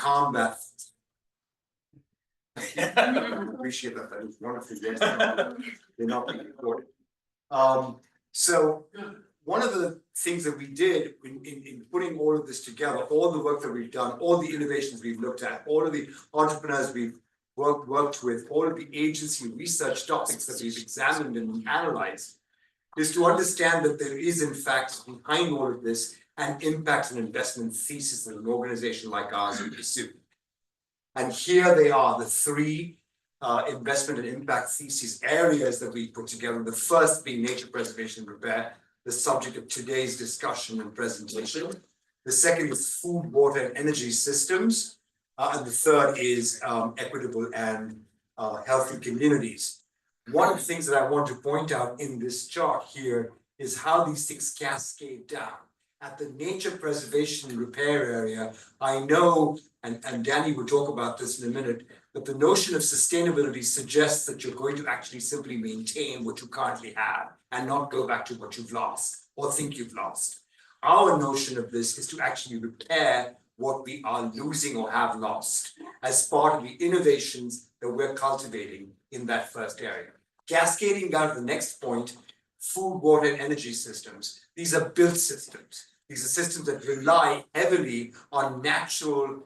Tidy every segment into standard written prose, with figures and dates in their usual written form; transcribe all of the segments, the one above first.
combat. Appreciate that. That is wonderful. Yes, they're not being recorded. So one of the things that we did in putting all of this together, all the work that we've done, all the innovations we've looked at, all of the entrepreneurs we've worked with, all of the agency research topics that we've examined and analyzed, is to understand that there is, in fact, behind all of this, an impact and investment thesis that an organization like ours would pursue. And here they are, the three investment and impact thesis areas that we put together. The first being nature preservation and repair, the subject of today's discussion and presentation. The second is food, water, and energy systems. And the third is equitable and healthy communities. One of the things that I want to point out in this chart here is how these things cascade down. At the nature preservation and repair area, I know, and Danny will talk about this in a minute, but the notion of sustainability suggests that you're going to actually simply maintain what you currently have and not go back to what you've lost or think you've lost. Our notion of this is to actually repair what we are losing or have lost as part of the innovations that we're cultivating in that first area. Cascading down to the next point, food, water, and energy systems. These are built systems. These are systems that rely heavily on natural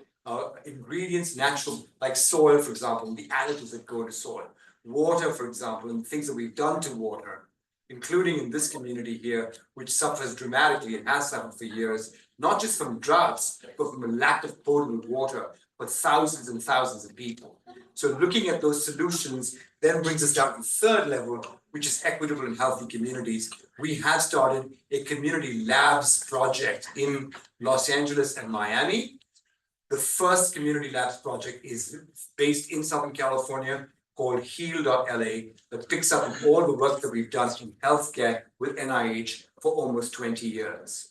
ingredients, natural, like soil, for example, and the additives that go into soil. Water, for example, and things that we've done to water, including in this community here, which suffers dramatically and has suffered for years, not just from droughts, but from a lack of potable water for thousands and thousands of people. So looking at those solutions then brings us down to the third level, which is equitable and healthy communities. We have started a community labs project in Los Angeles and Miami. The first community labs project is based in Southern California, called heal.la, that picks up all the work that we've done in healthcare with NIH for almost 20 years.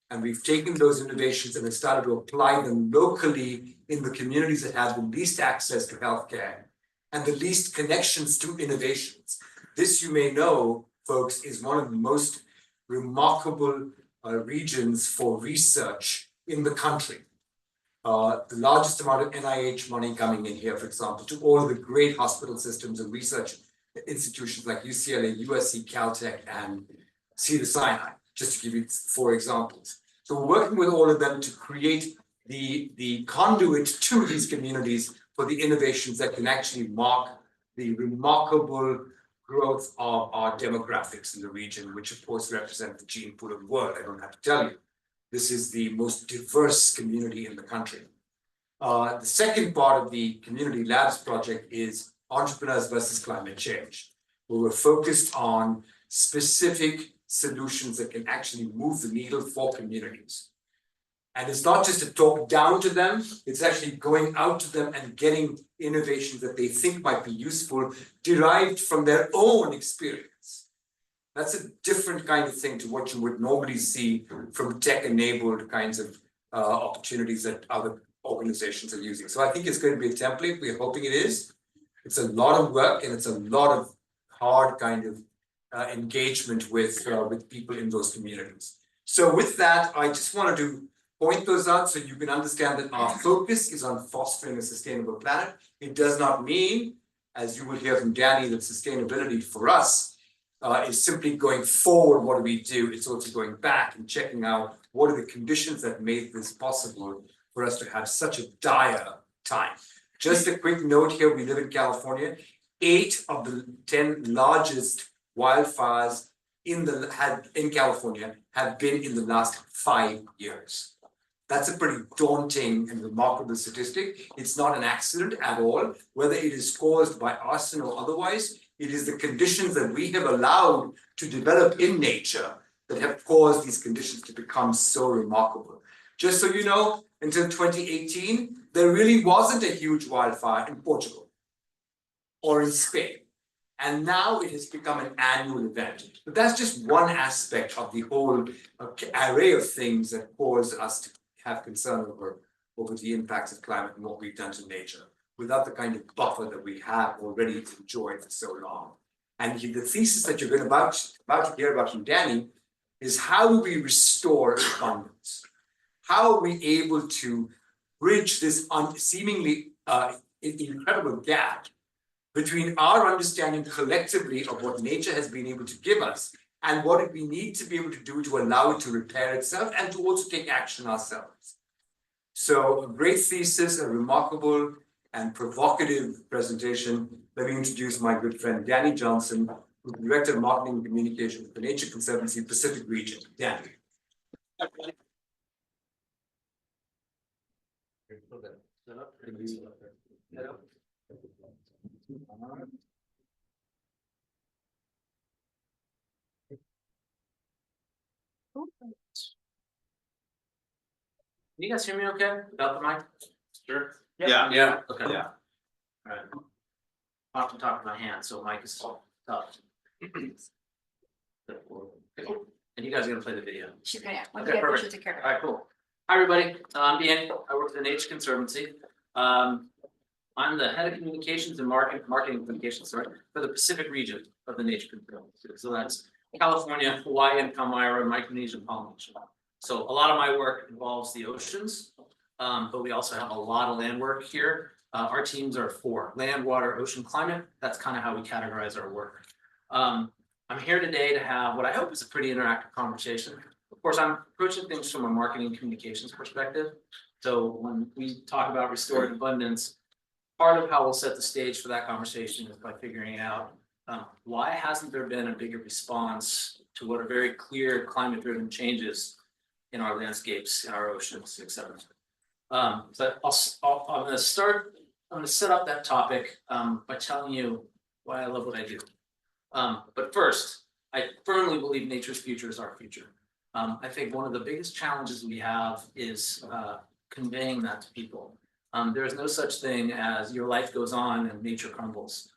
And we've taken those innovations and have started to apply them locally in the communities that have the least access to healthcare and the least connections to innovations. This, you may know, folks, is one of the most remarkable regions for research in the country. The largest amount of NIH money coming in here, for example, to all of the great hospital systems and research institutions like UCLA, USC, Caltech, and Cedars-Sinai, just to give you 4 examples. So we're working with all of them to create the conduit to these communities for the innovations that can actually mark the remarkable growth of our demographics in the region, which of course represent the gene pool of the world. I don't have to tell you. This is the most diverse community in the country. The second part of the Community Labs project is Entrepreneurs versus Climate Change, where we're focused on specific solutions that can actually move the needle for communities. And it's not just to talk down to them, it's actually going out to them and getting innovations that they think might be useful, derived from their own experience. That's a different kind of thing to what you would normally see from tech-enabled kinds of opportunities that other organizations are using. So I think it's going to be a template. We're hoping it is. It's a lot of work and it's a lot of hard kind of engagement with people in those communities. So with that, I just wanted to point those out so you can understand that our focus is on fostering a sustainable planet. It does not mean, as you will hear from Danny, that sustainability for us is simply going forward. What do we do? It's also going back and checking out what are the conditions that made this possible for us to have such a dire time. Just a quick note here, we live in California. 8 of the 10 largest wildfires in California have been in the last 5 years. That's a pretty daunting and remarkable statistic. It's not an accident at all, whether it is caused by arson or otherwise. It is the conditions that we have allowed to develop in nature that have caused these conditions to become so remarkable. Just so you know, until 2018, there really wasn't a huge wildfire in Portugal or in Spain. And now it has become an annual event. But that's just one aspect of the whole array of things that cause us to have concern over the impacts of climate and what we've done to nature, without the kind of buffer that we have already enjoyed for so long. And the thesis that you're going about to hear about from Danny is how do we restore abundance? How are we able to bridge this seemingly incredible gap between our understanding collectively of what nature has been able to give us and what we need to be able to do to allow it to repair itself and to also take action ourselves. So a great thesis, a remarkable and provocative presentation. Let me introduce my good friend, Danny Johnson, who's Director of Marketing and Communication for the Nature Conservancy Pacific Region. Danny. Can you guys hear me okay without the mic? Sure. Yeah. Yeah. Okay. Yeah. All right. I have to talk to my hand, so mic is tough. And you guys are gonna play the video. She's gonna, Okay, perfect. she'll take care of it. All right, cool. Hi, everybody. I'm Danny. I work for the Nature Conservancy. I'm the head of communications and marketing communications, sorry, for the Pacific region of the Nature Conservancy. So that's California, Hawaii, and Palmyra, Micronesia, and Polynesia. So a lot of my work involves the oceans, but we also have a lot of land work here. Our teams are for land, water, ocean, climate. That's kind of how we categorize our work. I'm here today to have what I hope is a pretty interactive conversation. Of course, I'm approaching things from a marketing communications perspective. So when we talk about restored abundance, part of how we'll set the stage for that conversation is by figuring out why hasn't there been a bigger response to what are very clear climate-driven changes in our landscapes, in our oceans, et cetera. So I'm going to start. I'm going to set up that topic by telling you why I love what I do. But first, I firmly believe nature's future is our future. I think one of the biggest challenges we have is conveying that to people. There is no such thing as your life goes on and nature crumbles.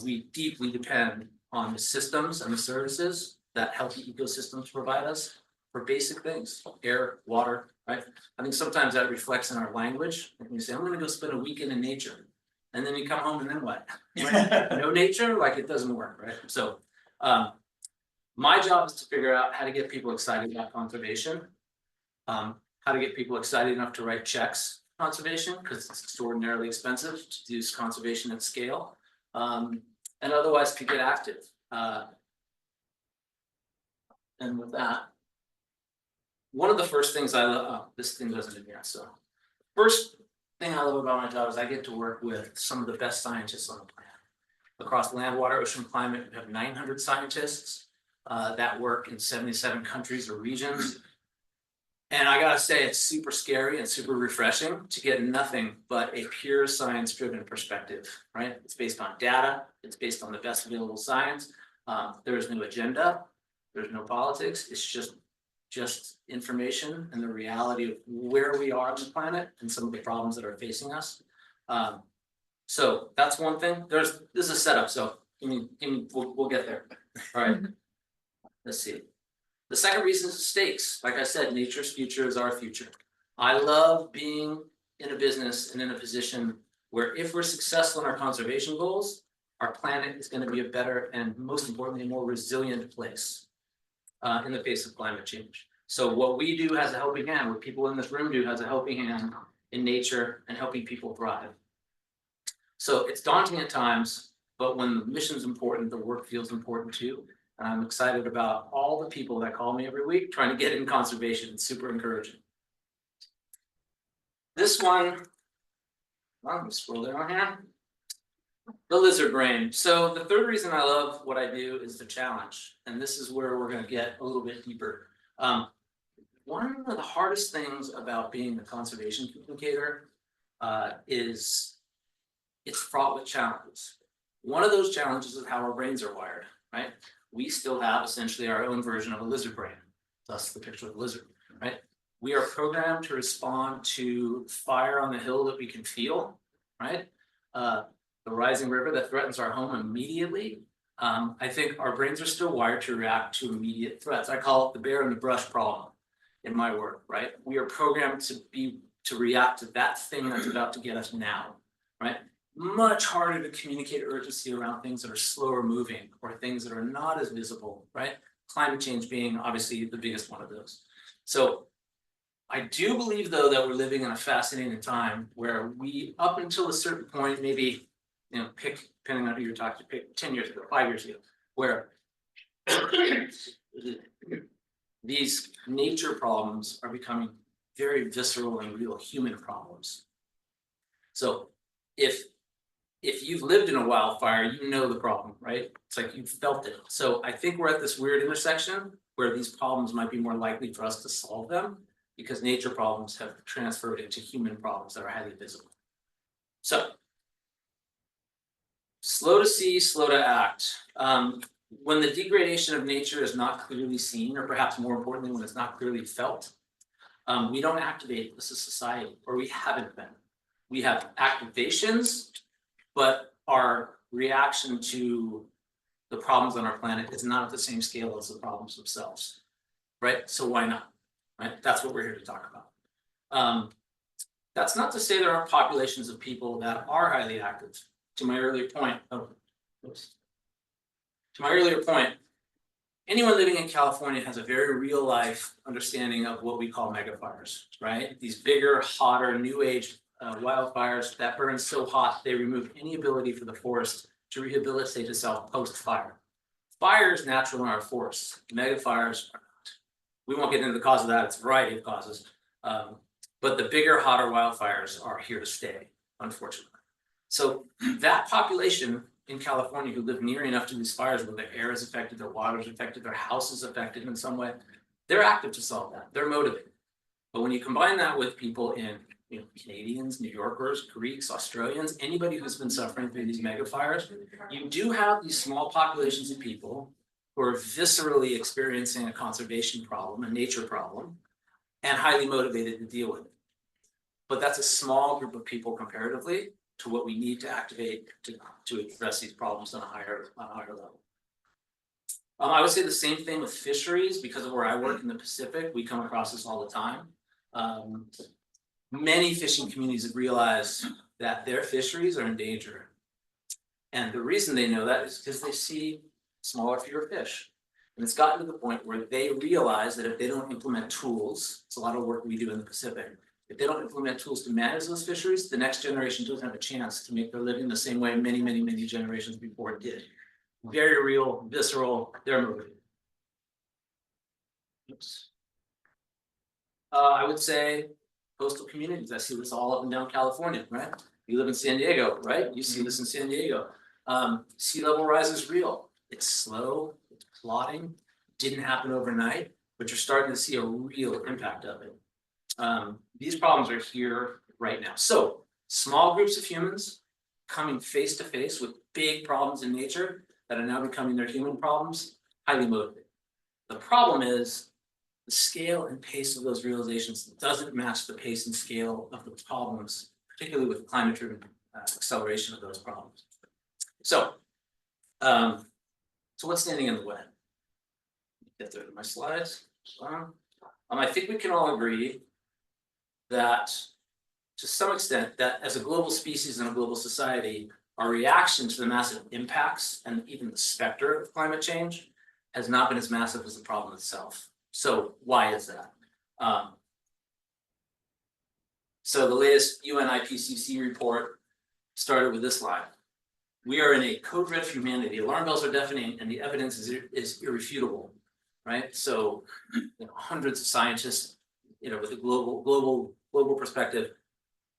We deeply depend on the systems and the services that healthy ecosystems provide us for basic things, air, water, right? I think sometimes that reflects in our language. Like you say, I'm gonna go spend a weekend in nature. And then you come home and then what? No nature, like it doesn't work, right? So my job is to figure out how to get people excited about conservation, how to get people excited enough to write checks for conservation, because it's extraordinarily expensive to do conservation at scale, and otherwise to get active. And with that, one of the first things I love, this thing doesn't advance, so first thing I love about my job is I get to work with some of the best scientists on the planet. Across land, water, ocean, climate, we have 900 scientists that work in 77 countries or regions. And I gotta say, it's super scary and super refreshing to get nothing but a pure science-driven perspective, right? It's based on data, it's based on the best available science. There is no agenda, there's no politics, it's just information and the reality of where we are on the planet and some of the problems that are facing us. So that's one thing. This is a setup, so we'll get there. All right. Let's see. The second reason is stakes. Like I said, nature's future is our future. I love being in a business and in a position where if we're successful in our conservation goals, our planet is going to be a better and most importantly, a more resilient place in the face of climate change. So what we do has a helping hand, what people in this room do has a helping hand in nature and helping people thrive. So it's daunting at times, but when the mission's important, the work feels important too. And I'm excited about all the people that call me every week trying to get in conservation. It's super encouraging. This one, I'm gonna scroll down here. The lizard brain. So the third reason I love what I do is the challenge. And this is where we're gonna get a little bit deeper. One of the hardest things about being a conservation communicator is it's fraught with challenges. One of those challenges is how our brains are wired, right? We still have essentially our own version of a lizard brain. Thus the picture of the lizard, right? We are programmed to respond to fire on the hill that we can feel, right? The rising river that threatens our home immediately. I think our brains are still wired to react to immediate threats. I call it the bear in the brush problem in my work, right? We are programmed to react to that thing that's about to get us now, right? Much harder to communicate urgency around things that are slower moving or things that are not as visible, right? Climate change being obviously the biggest one of those. So I do believe, though, that we're living in a fascinating time where we, up until a certain point, maybe, depending on who you're talking to, pick 10 years ago, 5 years ago, where these nature problems are becoming very visceral and real human problems. So if you've lived in a wildfire, you know the problem, right? It's like you've felt it. So I think we're at this weird intersection where these problems might be more likely for us to solve them because nature problems have transferred into human problems that are highly visible. So slow to see, slow to act. When the degradation of nature is not clearly seen, or perhaps more importantly, when it's not clearly felt, we don't activate as a society, or we haven't been. We have activations, but our reaction to the problems on our planet is not at the same scale as the problems themselves, right? So why not, right? That's what we're here to talk about. That's not to say there aren't populations of people that are highly active. To my earlier point, anyone living in California has a very real life understanding of what we call megafires, right? These bigger, hotter, new age wildfires that burn so hot they remove any ability for the forest to rehabilitate itself post-fire. Fire is natural in our forests. Megafires are not. We won't get into the cause of that. It's a variety of causes. But the bigger, hotter wildfires are here to stay, unfortunately. So that population in California who live near enough to these fires where their air is affected, their water is affected, their house is affected in some way, they're active to solve that. They're motivated. But when you combine that with people in Canadians, New Yorkers, Greeks, Australians, anybody who's been suffering through these megafires, you do have these small populations of people who are viscerally experiencing a conservation problem, a nature problem, and highly motivated to deal with it. But that's a small group of people comparatively to what we need to activate to address these problems on a higher level. I would say the same thing with fisheries. Because of where I work in the Pacific, we come across this all the time. Many fishing communities have realized that their fisheries are in danger. And the reason they know that is because they see smaller, fewer fish. And it's gotten to the point where they realize that if they don't implement tools, it's a lot of work we do in the Pacific, if they don't implement tools to manage those fisheries, the next generation doesn't have a chance to make their living the same way many, many, many generations before it did. Very real, visceral, they're moving. Oops. I would say coastal communities. I see this all up and down California, right? You live in San Diego, right? You see this in San Diego. Sea level rise is real. It's slow, it's plodding, didn't happen overnight, but you're starting to see a real impact of it. These problems are here right now. So small groups of humans coming face to face with big problems in nature that are now becoming their human problems, highly motivated. The problem is the scale and pace of those realizations doesn't match the pace and scale of the problems, particularly with climate-driven acceleration of those problems. So what's standing in the way? Get through my slides. I think we can all agree that, to some extent, that as a global species and a global society, our reaction to the massive impacts and even the specter of climate change has not been as massive as the problem itself. So why is that? So the latest UN IPCC report started with this line: "We are in a code red for humanity. Alarm bells are deafening, and the evidence is irrefutable." Right? So, hundreds of scientists, with a global perspective,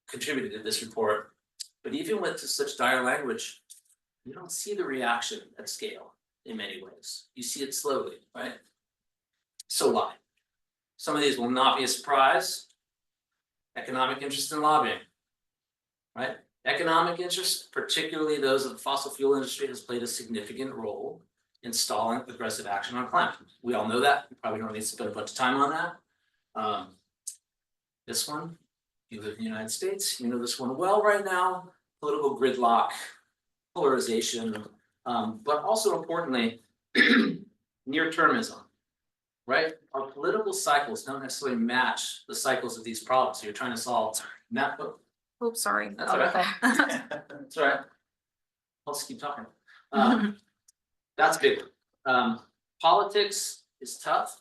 contributed to this report. But even with such dire language, you don't see the reaction at scale in many ways. You see it slowly, right? So why? Some of these will not be a surprise. Economic interest in lobbying, right? Economic interest, particularly those of the fossil fuel industry, has played a significant role in stalling aggressive action on climate. We all know that. We probably don't need to spend a bunch of time on that. This one, you live in the United States, you know this one well right now. Political gridlock, polarization, but also importantly, near-termism, right? Our political cycles don't necessarily match the cycles of these problems. So you're trying to solve that. Oops, sorry. That's all right. That's all right. I'll just keep talking. That's big. Politics is tough,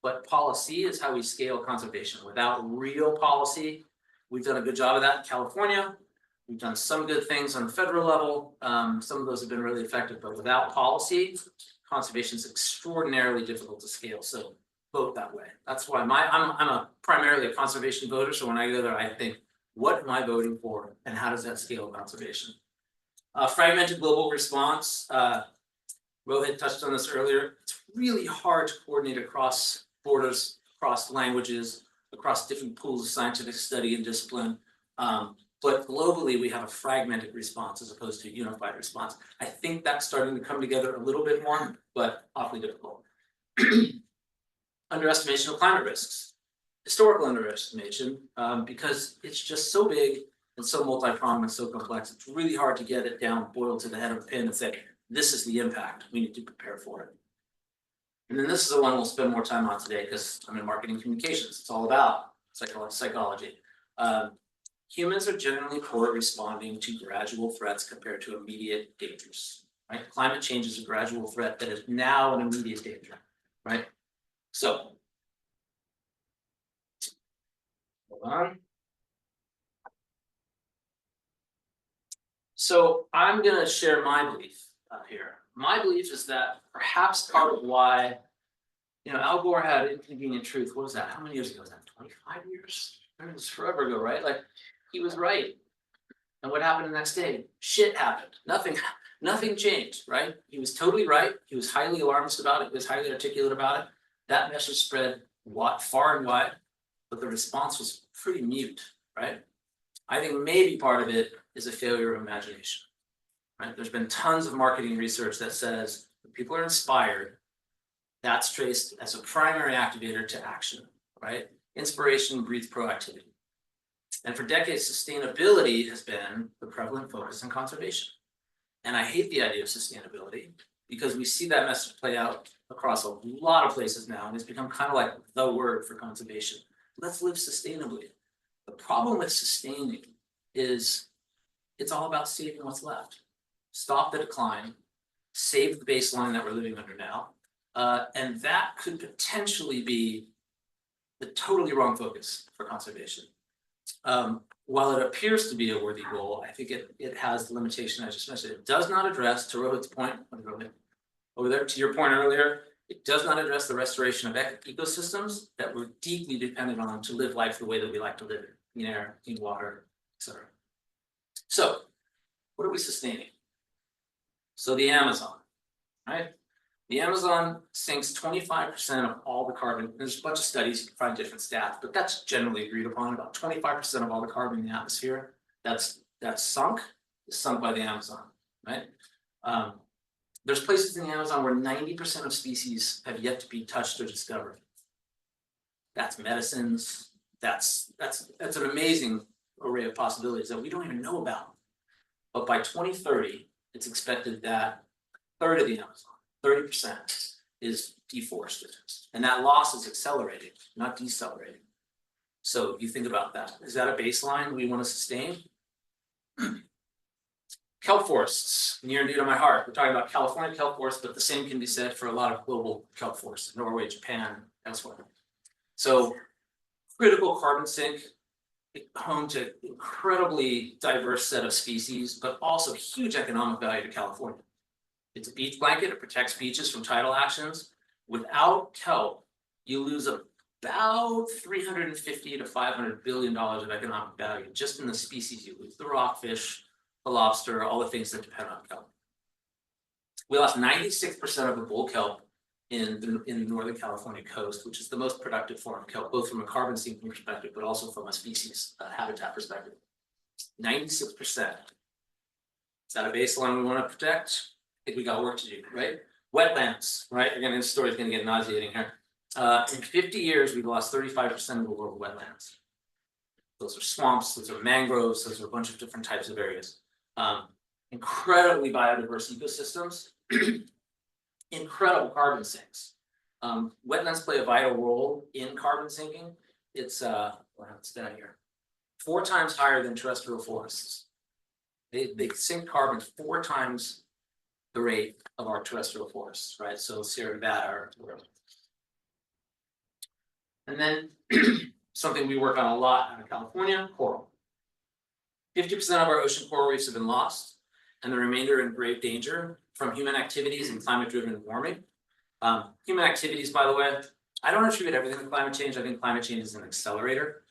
but policy is how we scale conservation. Without real policy, we've done a good job of that in California. We've done some good things on the federal level. Some of those have been really effective, but without policy, conservation is extraordinarily difficult to scale. So vote that way. That's why I'm primarily a conservation voter. So when I go there, I think, what am I voting for, and how does that scale conservation? Fragmented global response. Rohit touched on this earlier. It's really hard to coordinate across borders, across languages, across different pools of scientific study and discipline. But globally, we have a fragmented response as opposed to a unified response. I think that's starting to come together a little bit more, but awfully difficult. Underestimation of climate risks. Historical underestimation, because it's just so big and so multi-pronged and so complex. It's really hard to get it down, boiled to the head of a pin and say, this is the impact, we need to prepare for it. And then this is the one we'll spend more time on today because I'm in marketing communications. It's all about psychology. Humans are generally poor at responding to gradual threats compared to immediate dangers, right? Climate change is a gradual threat that is now an immediate danger, right? So, hold on. So I'm gonna share my belief here. My belief is that perhaps part of why, Al Gore had Inconvenient Truth. What was that? How many years ago was that? 25 years? It was forever ago, right? Like, he was right. And what happened the next day? Shit happened. Nothing changed, right? He was totally right. He was highly alarmist about it. He was highly articulate about it. That message spread far and wide, but the response was pretty mute, right? I think maybe part of it is a failure of imagination, right? There's been tons of marketing research that says when people are inspired, that's traced as a primary activator to action, right? Inspiration breeds proactivity. And for decades, sustainability has been the prevalent focus in conservation. And I hate the idea of sustainability because we see that message play out across a lot of places now, and it's become kind of like the word for conservation. Let's live sustainably. The problem with sustaining is it's all about saving what's left. Stop the decline, save the baseline that we're living under now, and that could potentially be the totally wrong focus for conservation. While it appears to be a worthy goal, I think it has the limitation I just mentioned. It does not address, to Rohit's point, over there, to your point earlier, it does not address the restoration of ecosystems that we're deeply dependent on to live life the way that we like to live it, clean air, clean water, etc. So, what are we sustaining? So the Amazon, right? The Amazon sinks 25% of all the carbon. There's a bunch of studies, you can find different stats, but that's generally agreed upon. About 25% of all the carbon in the atmosphere that's sunk is sunk by the Amazon, right? There's places in the Amazon where 90% of species have yet to be touched or discovered. That's medicines. That's an amazing array of possibilities that we don't even know about. But by 2030, it's expected that a third of the Amazon, 30%, is deforested. And that loss is accelerating, not decelerating. So you think about that. Is that a baseline we want to sustain? Kelp forests, near and dear to my heart. We're talking about California kelp forests, but the same can be said for a lot of global kelp forests, Norway, Japan, elsewhere. So critical carbon sink, home to incredibly diverse set of species, but also huge economic value to California. It's a beach blanket, it protects beaches from tidal actions. Without kelp, you lose about $350 to $500 billion of economic value just in the species you lose, the rockfish, the lobster, all the things that depend on kelp. We lost 96% of the bull kelp in the Northern California coast, which is the most productive form of kelp, both from a carbon sinking perspective, but also from a species habitat perspective. 96%. Is that a baseline we want to protect? I think we got work to do, right? Wetlands, right? Again, this story is going to get nauseating here. In 50 years, we've lost 35% of the world wetlands. Those are swamps, those are mangroves, those are a bunch of different types of areas. Incredibly biodiverse ecosystems, incredible carbon sinks. Wetlands play a vital role in carbon sinking. It's down here, 4 times higher than terrestrial forests. They sink carbon 4 times the rate of our terrestrial forests, right? So Sierra Nevada or whatever. And then something we work on a lot out of California, coral. 50% of our ocean coral reefs have been lost, and the remainder in grave danger from human activities and climate-driven warming. Human activities, by the way, I don't attribute everything to climate change. I think climate change is an accelerator.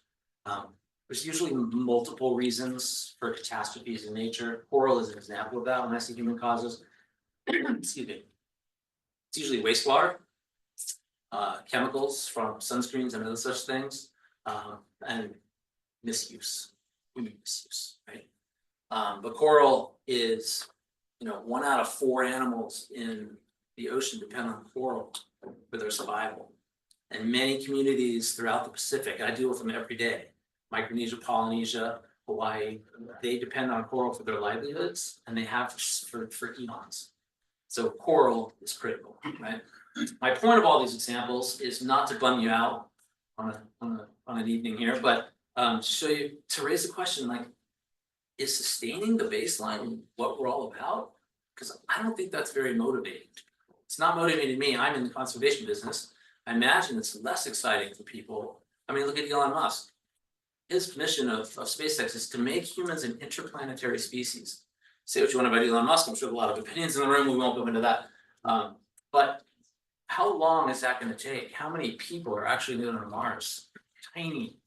There's usually multiple reasons for catastrophes in nature. Coral is an example of that when I see human causes. Excuse me. It's usually wastewater, chemicals from sunscreens and other such things, and misuse, human misuse, right? But coral is, 1 out of 4 animals in the ocean depend on coral for their survival. And many communities throughout the Pacific, I deal with them every day, Micronesia, Polynesia, Hawaii, they depend on coral for their livelihoods, and they have for eons. So coral is critical, right? My point of all these examples is not to bum you out on an evening here, but to raise the question, like, is sustaining the baseline what we're all about? Because I don't think that's very motivating. It's not motivating me. I'm in the conservation business. I imagine it's less exciting for people. I mean, look at Elon Musk. His mission of SpaceX is to make humans an interplanetary species. Say what you want about Elon Musk. I'm sure there are a lot of opinions in the room. We won't go into that. But how long is that going to take? How many people are actually going to Mars? Tiny.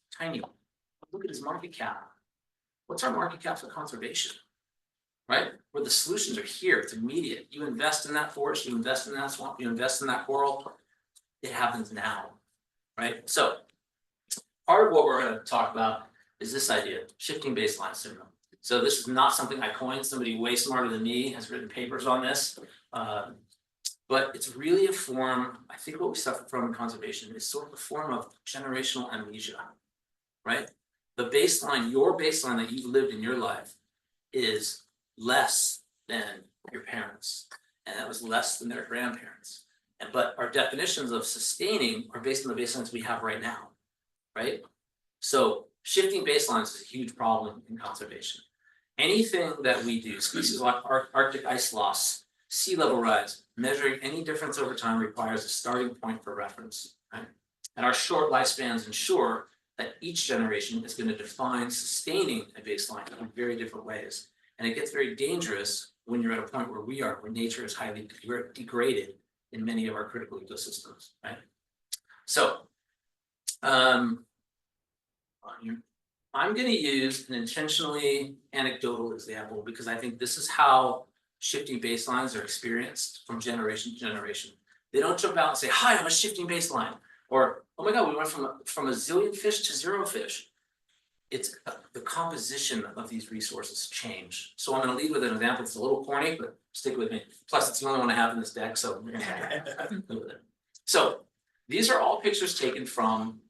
Look at his market cap. What's our market cap for conservation? Right? Where the solutions are here. It's immediate. You invest in that forest, you invest in that swamp, you invest in that coral. It happens now. Right? So part of what we're going to talk about is this idea, shifting baseline syndrome. So this is not something I coined. Somebody way smarter than me has written papers on this. But it's really a form, I think what we suffer from in conservation is sort of a form of generational amnesia, right? The baseline, your baseline that you've lived in your life is less than your parents, and that was less than their grandparents. But our definitions of sustaining are based on the baselines we have right now, right? So shifting baselines is a huge problem in conservation. Anything that we do, species like Arctic ice loss, sea level rise, measuring any difference over time requires a starting point for reference, right? And our short lifespans ensure that each generation is going to define sustaining a baseline in very different ways. And it gets very dangerous when you're at a point where we are, where nature is highly degraded in many of our critical ecosystems, right? So, I'm going to use an intentionally anecdotal example because I think this is how shifting baselines are experienced from generation to generation. They don't jump out and say, "Hi, I'm a shifting baseline," or, "Oh my God, we went from a zillion fish to 0 fish." It's the composition of these resources change. So I'm going to lead with an example. It's a little corny, but stick with me. Plus, it's the only one I have in this deck, so we're going to live with it. So these are all pictures taken from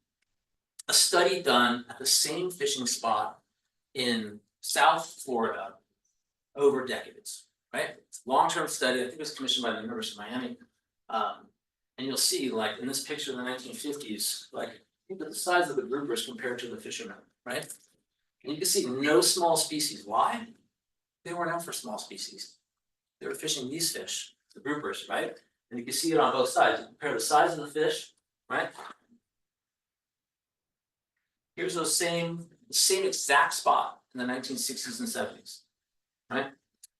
a study done at the same fishing spot in South Florida over decades, right? It's a long-term study. I think it was commissioned by the University of Miami. And you'll see, like in this picture in the 1950s, like think of the size of the groupers compared to the fishermen, right? And you can see no small species. Why? They weren't out for small species. They were fishing these fish, the groupers, right? And you can see it on both sides. You compare the size of the fish, right? Here's the same exact spot in the 1960s and 70s, right?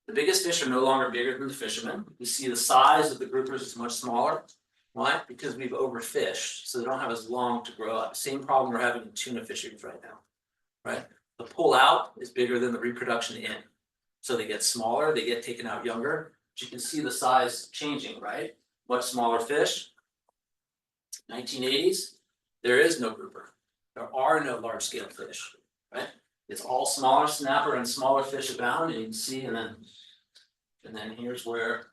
The biggest fish are no longer bigger than the fishermen. You see the size of the groupers is much smaller. Why? Because we've overfished, so they don't have as long to grow up. Same problem we're having in tuna fisheries right now, right? The pull out is bigger than the reproduction in. So they get smaller, they get taken out younger. But you can see the size changing, right? Much smaller fish. 1980s, there is no grouper. There are no large scale fish, right? It's all smaller snapper and smaller fish abound, and you can see, and then here's where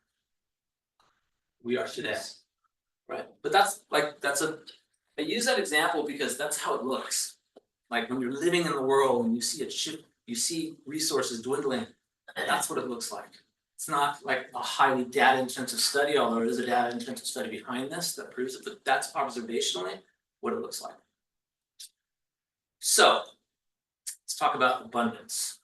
we are today, right? But I use that example because that's how it looks. Like when you're living in the world and you see it shift, you see resources dwindling, that's what it looks like. It's not like a highly data intensive study, although there is a data intensive study behind this that proves it, but that's observationally what it looks like. So let's talk about abundance.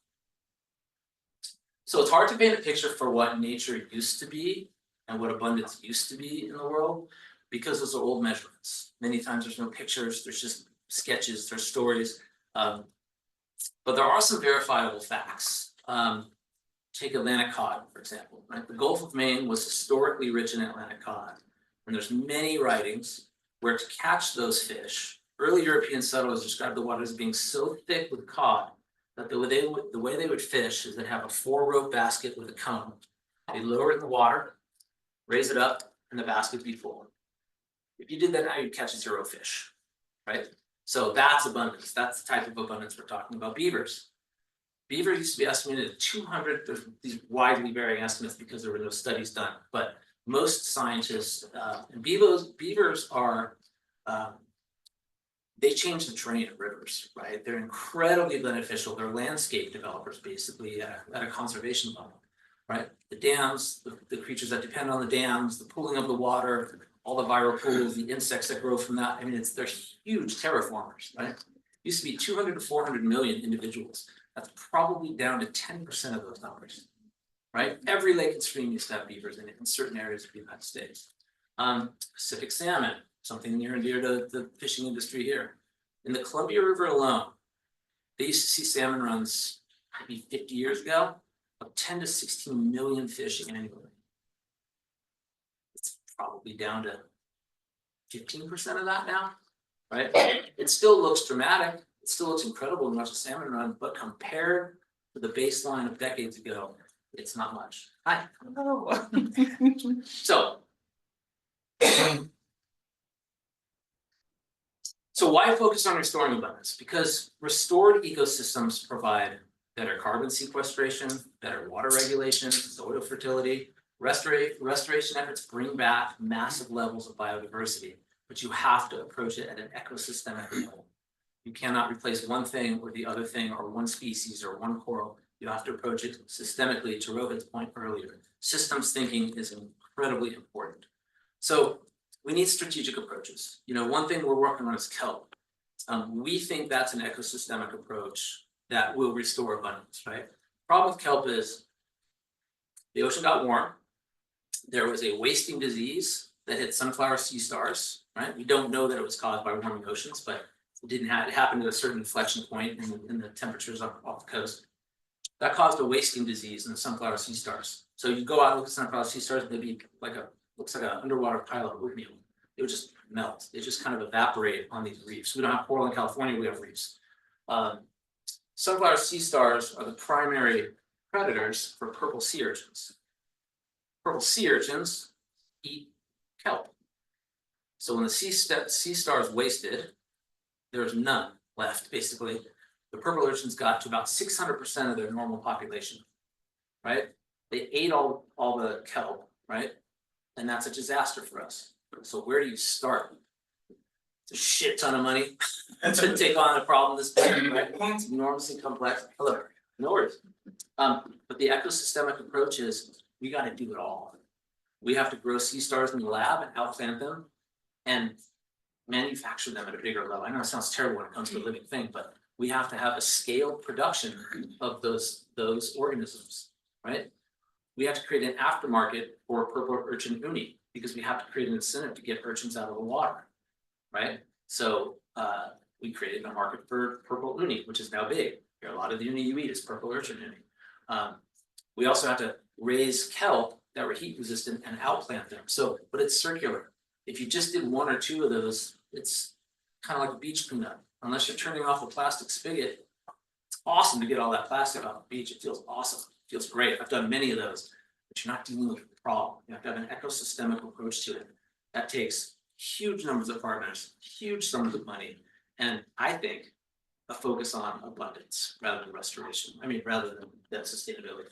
So it's hard to paint a picture for what nature used to be and what abundance used to be in the world. because those are old measurements. Many times there's no pictures, there's just sketches, there's stories. But there are some verifiable facts. Take Atlantic cod, for example, right? The Gulf of Maine was historically rich in Atlantic cod. And there's many writings where to catch those fish, early European settlers described the water as being so thick with cod that the way they would fish is they'd have a 4-rope basket with a cone. They'd lower it in the water, raise it up, and the basket would be full. If you did that now, you'd catch 0 fish, right? So that's abundance. That's the type of abundance we're talking about. Beavers. Beaver used to be estimated at 200. There's these widely varying estimates because there were no studies done. But most scientists, and beavers are, they change the terrain of rivers, right? They're incredibly beneficial. They're landscape developers, basically, at a conservation level, right? The dams, the creatures that depend on the dams, the pooling of the water, all the viral pools, the insects that grow from that. I mean, they're huge terraformers, right? Used to be 200 to 400 million individuals. That's probably down to 10% of those numbers, right? Every lake and stream used to have beavers in it in certain areas of the United States. Pacific salmon, something near and dear to the fishing industry here. In the Columbia River alone, they used to see salmon runs maybe 50 years ago of 10 to 16 million fish annually. It's probably down to 15% of that now, right? It still looks dramatic. It still looks incredible to watch a salmon run, but compared to the baseline of decades ago, it's not much. Hi. Oh. So why focus on restoring abundance? Because restored ecosystems provide better carbon sequestration, better water regulation, soil fertility. Restoration efforts bring back massive levels of biodiversity, but you have to approach it at an ecosystemic level. You cannot replace one thing or the other thing or one species or one coral. You have to approach it systemically, to Rohit's point earlier. Systems thinking is incredibly important. So we need strategic approaches. You know, one thing we're working on is kelp. We think that's an ecosystemic approach that will restore abundance, right? Problem with kelp is the ocean got warm. There was a wasting disease that hit sunflower sea stars, right? We don't know that it was caused by warming oceans, but it happened at a certain inflection point in the temperatures off the coast. That caused a wasting disease in the sunflower sea stars. So you go out and look at sunflower sea stars, they'd be like looks like an underwater pile of oatmeal. It would just melt. They just kind of evaporate on these reefs. We don't have coral in California, we have reefs. Sunflower sea stars are the primary predators for purple sea urchins. Purple sea urchins eat kelp. So when the sea stars wasted, there's none left, basically. The purple urchins got to about 600% of their normal population, right? They ate all the kelp, right? And that's a disaster for us. So where do you start? It's a shit ton of money to take on a problem this big, right? It's enormously complex. Hello, no worries. But the ecosystemic approach is we got to do it all. We have to grow sea stars in the lab and outplant them and manufacture them at a bigger level. I know it sounds terrible when it comes to a living thing, but we have to have a scaled production of those organisms, right? We have to create an aftermarket for purple urchin uni because we have to create an incentive to get urchins out of the water, right? So we created a market for purple uni, which is now big. A lot of the uni you eat is purple urchin uni. We also have to raise kelp that were heat resistant and outplant them. So, but it's circular. If you just did 1 or 2 of those, it's kind of like a beach cleanup. Unless you're turning off a plastic spigot, it's awesome to get all that plastic off the beach. It feels awesome. It feels great. I've done many of those, but you're not dealing with the problem. You have to have an ecosystemic approach to it. That takes huge numbers of partners, huge sums of money, and I think a focus on abundance rather than restoration. I mean, rather than sustainability.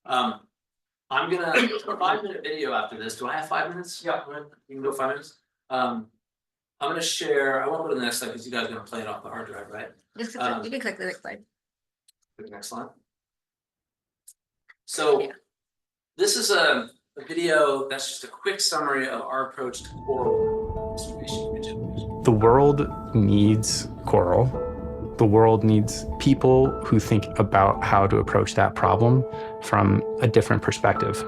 I'm gonna do a 5-minute video after this. Do I have 5 minutes? Yeah, you can go 5 minutes. I'm gonna share. I won't go to the next slide because you guys are gonna play it off the hard drive, right? Just you can click the next slide. The next slide. So this is a video that's just a quick summary of our approach to coral distribution regeneration. The world needs coral. The world needs people who think about how to approach that problem from a different perspective.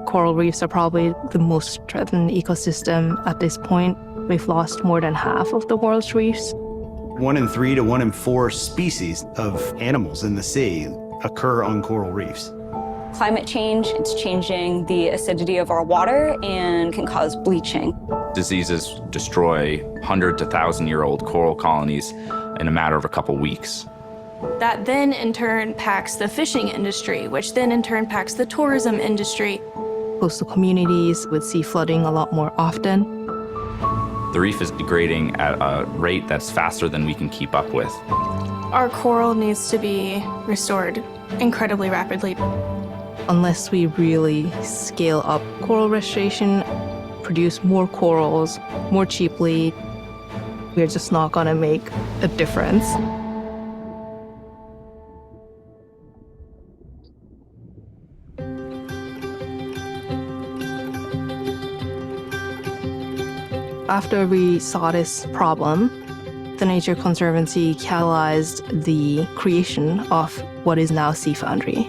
Coral reefs are probably the most threatened ecosystem at this point. We've lost more than half of the world's reefs. 1 in 3 to 1 in 4 species of animals in the sea occur on coral reefs. Climate change, it's changing the acidity of our water and can cause bleaching. Diseases destroy 100 to 1,000-year-old coral colonies in a matter of a couple weeks. That then in turn impacts the fishing industry, which then in turn impacts the tourism industry. Coastal communities would see flooding a lot more often. The reef is degrading at a rate that's faster than we can keep up with. Our coral needs to be restored incredibly rapidly. Unless we really scale up coral restoration, produce more corals more cheaply, we're just not going to make a difference. After we saw this problem, the Nature Conservancy catalyzed the creation of what is now Sea Foundry.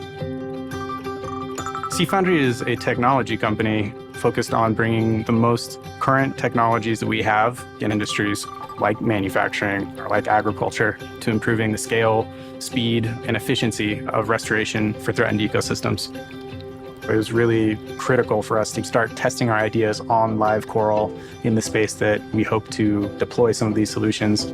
Sea Foundry is a technology company focused on bringing the most current technologies that we have in industries like manufacturing or like agriculture to improving the scale, speed, and efficiency of restoration for threatened ecosystems. It was really critical for us to start testing our ideas on live coral in the space that we hope to deploy some of these solutions.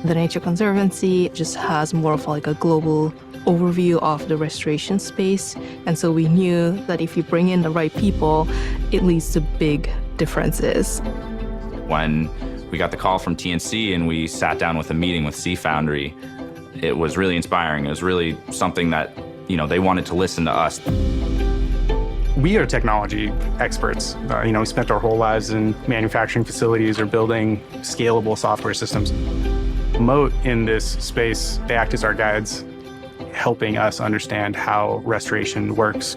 The Nature Conservancy just has more of like a global overview of the restoration space. And so we knew that if you bring in the right people, it leads to big differences. When we got the call from TNC and we sat down with a meeting with Sea Foundry, it was really inspiring. It was really something that, they wanted to listen to us. We are technology experts. We spent our whole lives in manufacturing facilities or building scalable software systems. Moat in this space, they act as our guides, helping us understand how restoration works.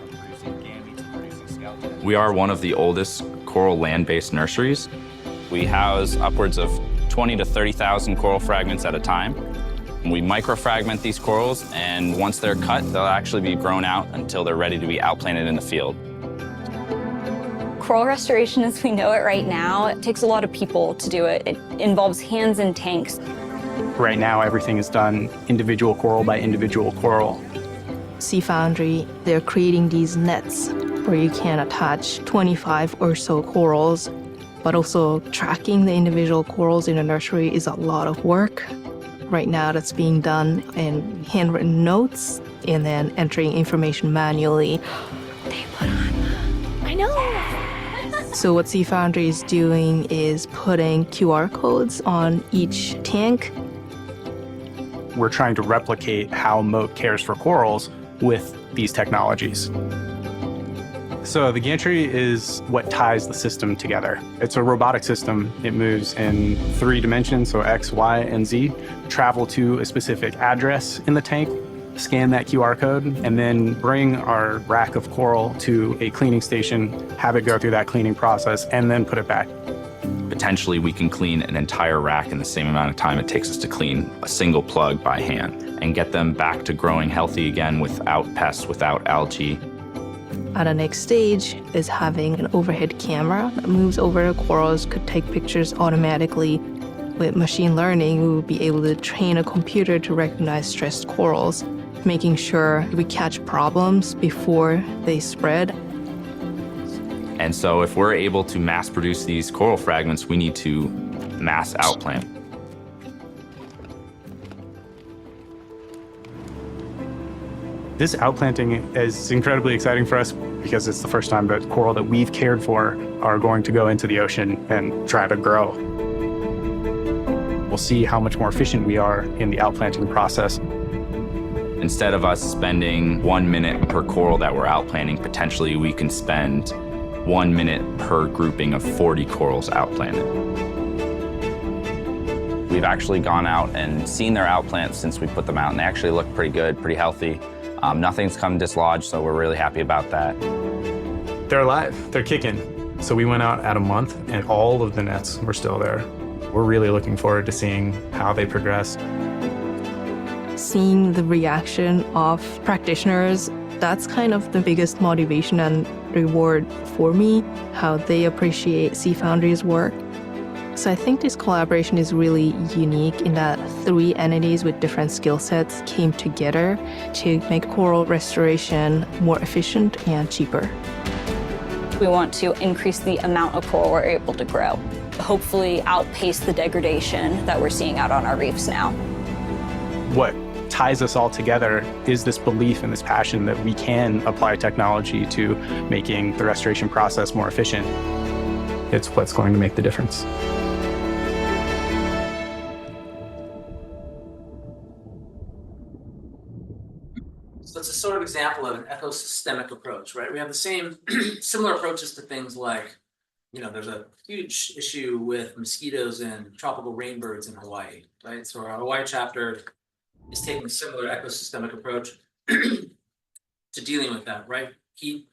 We are one of the oldest coral land-based nurseries. We house upwards of 20 to 30,000 coral fragments at a time. We microfragment these corals, and once they're cut, they'll actually be grown out until they're ready to be outplanted in the field. Coral restoration as we know it right now, it takes a lot of people to do it. It involves hands in tanks. Right now, everything is done individual coral by individual coral. Sea Foundry, they're creating these nets where you can attach 25 or so corals, but also tracking the individual corals in a nursery is a lot of work. Right now, that's being done in handwritten notes and then entering information manually. They put on, I know. So what Sea Foundry is doing is putting QR codes on each tank. We're trying to replicate how Moat cares for corals with these technologies. So the gantry is what ties the system together. It's a robotic system. It moves in 3 dimensions, so X, Y, and Z. Travel to a specific address in the tank, scan that QR code, and then bring our rack of coral to a cleaning station, have it go through that cleaning process, and then put it back. Potentially, we can clean an entire rack in the same amount of time it takes us to clean a single plug by hand and get them back to growing healthy again without pests, without algae. At the next stage is having an overhead camera that moves over the corals, could take pictures automatically. With machine learning, we will be able to train a computer to recognize stressed corals, making sure we catch problems before they spread. And so if we're able to mass produce these coral fragments, we need to mass outplant. This outplanting is incredibly exciting for us because it's the first time that coral that we've cared for are going to go into the ocean and try to grow. We'll see how much more efficient we are in the outplanting process. Instead of us spending 1 minute per coral that we're outplanting, potentially we can spend 1 minute per grouping of 40 corals outplanted. We've actually gone out and seen their outplants since we put them out, and they actually look pretty good, pretty healthy. Nothing's come dislodged, so we're really happy about that. They're alive, they're kicking. So we went out at a month and all of the nets were still there. We're really looking forward to seeing how they progress. Seeing the reaction of practitioners that's kind of the biggest motivation and reward for me, how they appreciate Sea Foundry's work. So I think this collaboration is really unique in that 3 entities with different skill sets came together to make coral restoration more efficient and cheaper. We want to increase the amount of coral we're able to grow, hopefully outpace the degradation that we're seeing out on our reefs now. What ties us all together is this belief and this passion that we can apply technology to making the restoration process more efficient. It's what's going to make the difference. So it's a sort of example of an ecosystemic approach, right? We have the same similar approaches to things like, there's a huge issue with mosquitoes and tropical rainbirds in Hawaii, right? So our Hawaii chapter is taking a similar ecosystemic approach to dealing with that, right? Heat,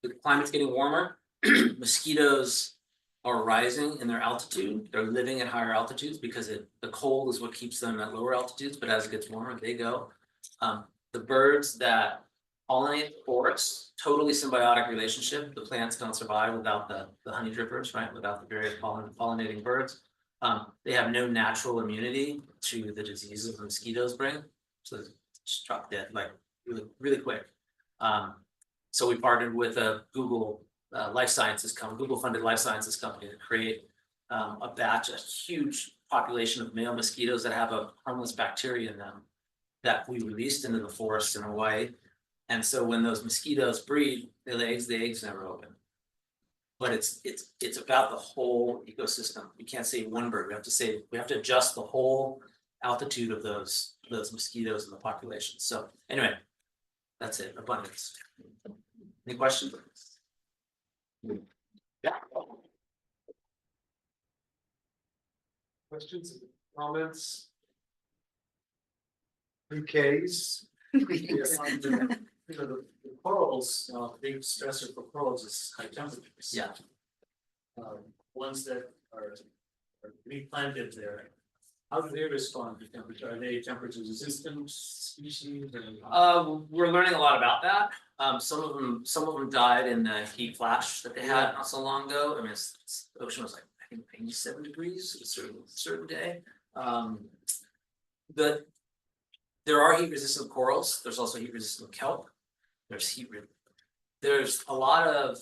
the climate's getting warmer, mosquitoes are rising in their altitude. They're living at higher altitudes because the cold is what keeps them at lower altitudes, but as it gets warmer, they go. The birds that pollinate the forests, totally symbiotic relationship. The plants don't survive without the honey drippers, right? Without the various pollinating birds. They have no natural immunity to the diseases the mosquitoes bring. So they just drop dead like really, really quick. So we partnered with a Google life sciences company, Google-funded life sciences company to create a huge population of male mosquitoes that have a harmless bacteria in them that we released into the forests in Hawaii. And so when those mosquitoes breed, they lay eggs, the eggs never open. But it's about the whole ecosystem. You can't say one bird. We have to adjust the whole altitude of those mosquitoes in the population. So anyway, that's it. Abundance. Any questions? Yeah. Questions, comments? UKs? Yes, the corals, big stressor for corals is high temperatures. Yeah. Ones that are replanted there, how do they respond to temperature? Are they temperature resistant species? We're learning a lot about that. Some of them died in the heat flash that they had not so long ago. I mean, the ocean was like, I think 87 degrees a certain day. There are heat resistant corals. There's also heat resistant kelp. There's a lot of,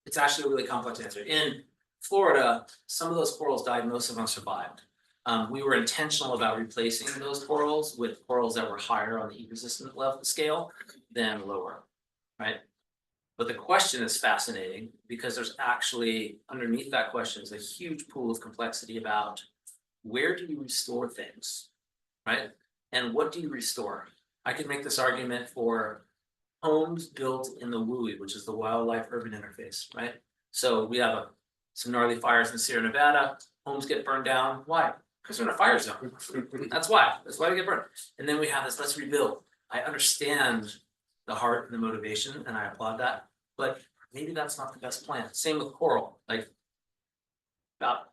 it's actually a really complex answer. In Florida, some of those corals died, most of them survived. We were intentional about replacing those corals with corals that were higher on the heat resistant level scale than lower, right? But the question is fascinating because there's actually, underneath that question is a huge pool of complexity about where do you restore things, right? And what do you restore? I could make this argument for homes built in the WUI, which is the wildlife urban interface, right? So we have some gnarly fires in Sierra Nevada, homes get burned down. Why? Because they're in a fire zone. That's why they get burned. And then we have this, let's rebuild. I understand the heart and the motivation, and I applaud that, but maybe that's not the best plan. Same with coral, like about,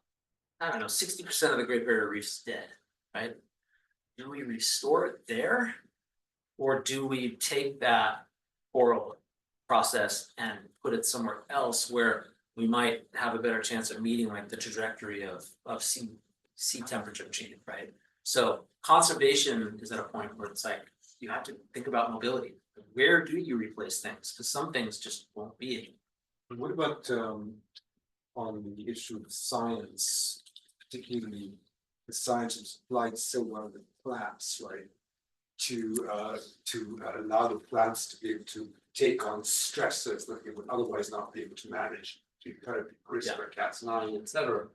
60% of the Great Barrier Reef is dead, right? Do we restore it there? Or do we take that coral process and put it somewhere else where we might have a better chance of meeting like the trajectory of sea temperature change, right? So conservation is at a point where it's like, you have to think about mobility. Where do you replace things? Because some things just won't be anymore. What about on the issue of science, particularly the science is applied so well with plants, right? To allow the plants to be able to take on stressors that they would otherwise not be able to manage, to kind of CRISPR, Cas9, etc.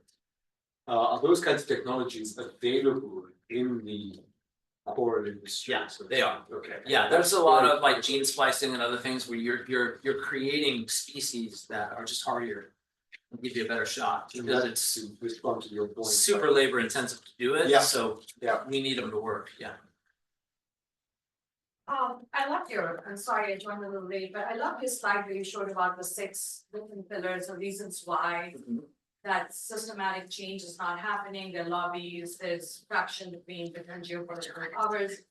Are those kinds of technologies available in the coral industry? Yeah, they are. Okay. Yeah, there's a lot of like gene splicing and other things where you're creating species that are just hardier and give you a better shot because it's to respond to your point. super labor intensive to do it. Yeah. So Yeah. we need them to work. Yeah. I loved I'm sorry I joined a little late, but I love your slide where you showed about the 6 different pillars or reasons why that systematic change is not happening. There are lobbies, there's friction between different geopolitical powers.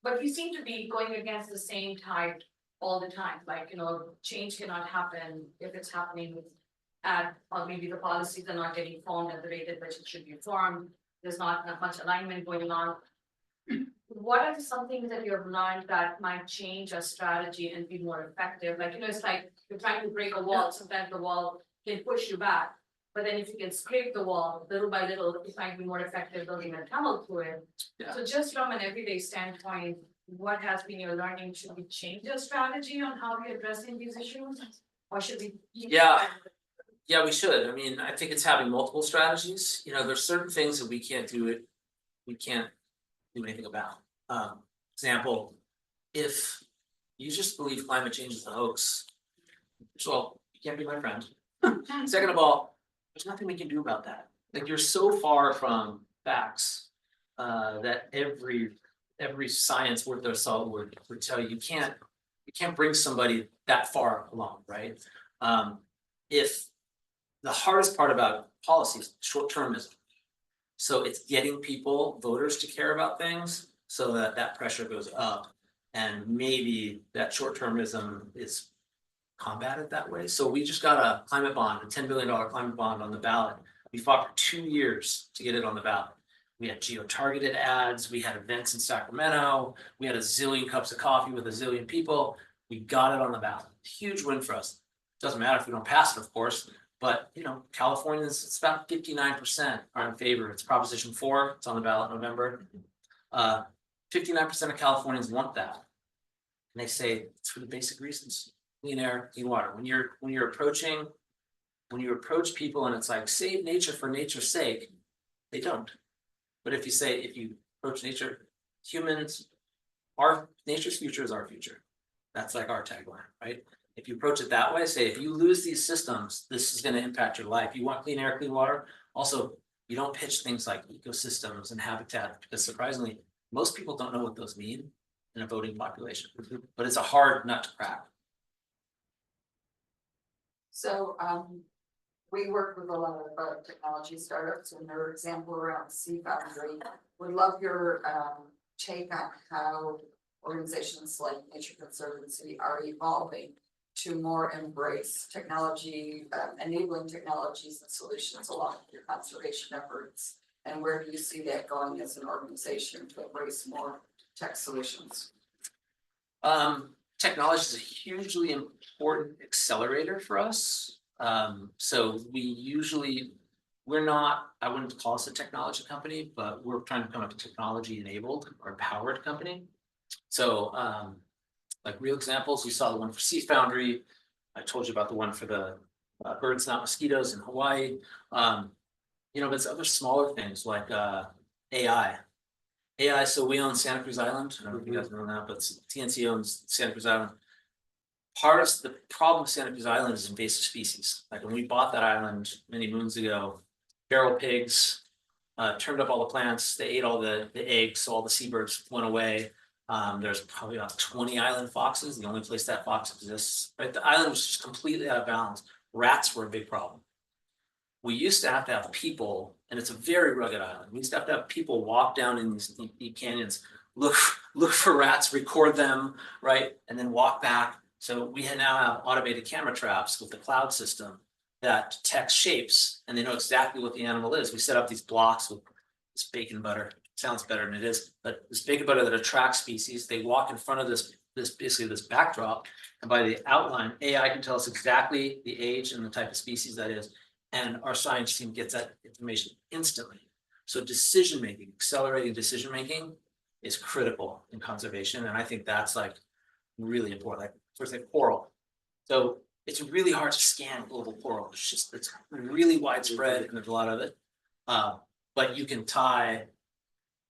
But we seem to be going against the same tide all the time, like, change cannot happen if it's happening or maybe the policies are not getting formed at the rate at which it should be formed. There's not that much alignment going on. What are some things that you have learned that might change a strategy and be more effective? Like, it's like you're trying to break a wall, sometimes the wall can push you back. But then if you can scrape the wall little by little, it might be more effective building a tunnel through it. Yeah. So just from an everyday standpoint, what has been your learning? Should we change our strategy on how we're addressing these issues? Or should we? Yeah, we should. I mean, I think it's having multiple strategies. There's certain things that we can't do anything about. Example, if you just believe climate change is a hoax, first of all, you can't be my friend. Second of all, there's nothing we can do about that. Like, you're so far from facts that every science worth their salt would tell you can't bring somebody that far along, right? If the hardest part about policy is short-termism. So it's getting voters to care about things so that pressure goes up, and maybe that short-termism is combated that way. So we just got a climate bond, a $10 billion climate bond on the ballot. We fought for 2 years to get it on the ballot. We had geo-targeted ads, we had events in Sacramento, we had a zillion cups of coffee with a zillion people. We got it on the ballot. Huge win for us. Doesn't matter if we don't pass it, of course, but Californians, it's about 59% are in favor. It's Proposition 4, it's on the ballot in November. 59% of Californians want that. And they say it's for the basic reasons: clean air, clean water. When you approach people and it's like, save nature for nature's sake, they don't. But if you approach nature, nature's future is our future. That's like our tagline, right? If you approach it that way, say, if you lose these systems, this is going to impact your life. You want clean air, clean water. Also, you don't pitch things like ecosystems and habitat, because surprisingly, most people don't know what those mean in a voting population, but it's a hard nut to crack. So we work with a lot of technology startups, and their example around Sea Foundry. Would love your take on how organizations like Nature Conservancy are evolving to more embrace technology, enabling technologies and solutions along with your conservation efforts. And where do you see that going as an organization to embrace more tech solutions? Technology is a hugely important accelerator for us. So we're not, I wouldn't call us a technology company, but we're trying to become a technology enabled or empowered company. So like real examples, you saw the one for Sea Foundry. I told you about the one for the birds, not mosquitoes in Hawaii. But it's other smaller things like AI. So we own Santa Cruz Island. I don't know if you guys know that, but TNC owns Santa Cruz Island. Part of the problem with Santa Cruz Island is invasive species. Like when we bought that island many moons ago, feral pigs turned up all the plants. They ate all the eggs, so all the seabirds went away. There's probably about 20 island foxes, the only place that fox exists. Right, the island was just completely out of balance. Rats were a big problem. We used to have people, and it's a very rugged island. We used to have people walk down in these deep canyons, look for rats, record them, right, and then walk back. So we now have automated camera traps with the cloud system that detects shapes, and they know exactly what the animal is. We set up these blocks with this bacon butter. Sounds better than it is, but this bacon butter that attracts species. They walk in front of this backdrop, and by the outline, AI can tell us exactly the age and the type of species that is, and our science team gets that information instantly. So accelerating decision making is critical in conservation, and I think that's like really important. Like for example, coral. So it's really hard to scan global coral. It's really widespread, and there's a lot of it. But you can tie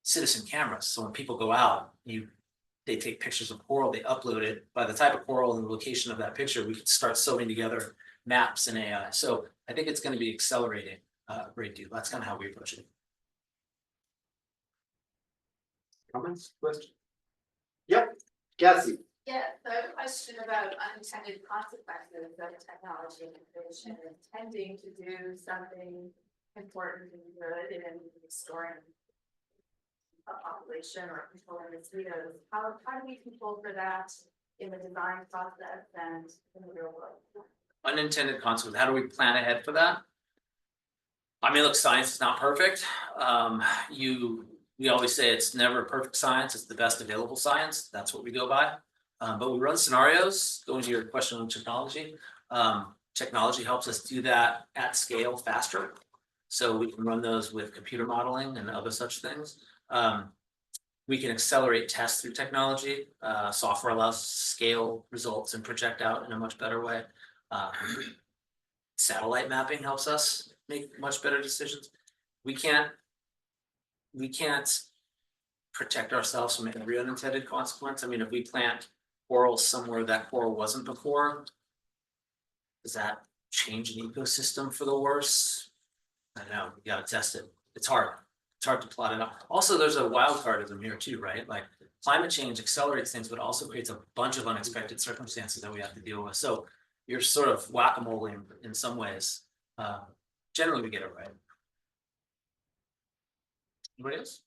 citizen cameras. So when people go out, they take pictures of coral, they upload it. By the type of coral and the location of that picture, we could start sewing together maps and AI. So I think it's going to be accelerating a great deal. That's kind of how we approach it. Comments, questions? Yep, Cassie. Yeah, so I have a question about unintended consequences of technology innovation intending to do something important and good in restoring population or controlling mosquitoes, how do we control for that in the design process and in the real world? Unintended consequences, how do we plan ahead for that? I mean, look, science is not perfect. We always say it's never a perfect science, it's the best available science. That's what we go by. But we run scenarios, going to your question on technology. Technology helps us do that at scale faster. So we can run those with computer modeling and other such things. We can accelerate tests through technology. Software allows us to scale results and project out in a much better way. Satellite mapping helps us make much better decisions. We can't protect ourselves from every unintended consequence. I mean, if we plant coral somewhere that coral wasn't before, does that change an ecosystem for the worse? I don't know, you gotta test it. It's hard to plot it out. Also, there's a wild cardism here too, right? Like climate change accelerates things, but also creates a bunch of unexpected circumstances that we have to deal with. So you're sort of whack-a-moling in some ways. Generally, we get it right. Anybody else?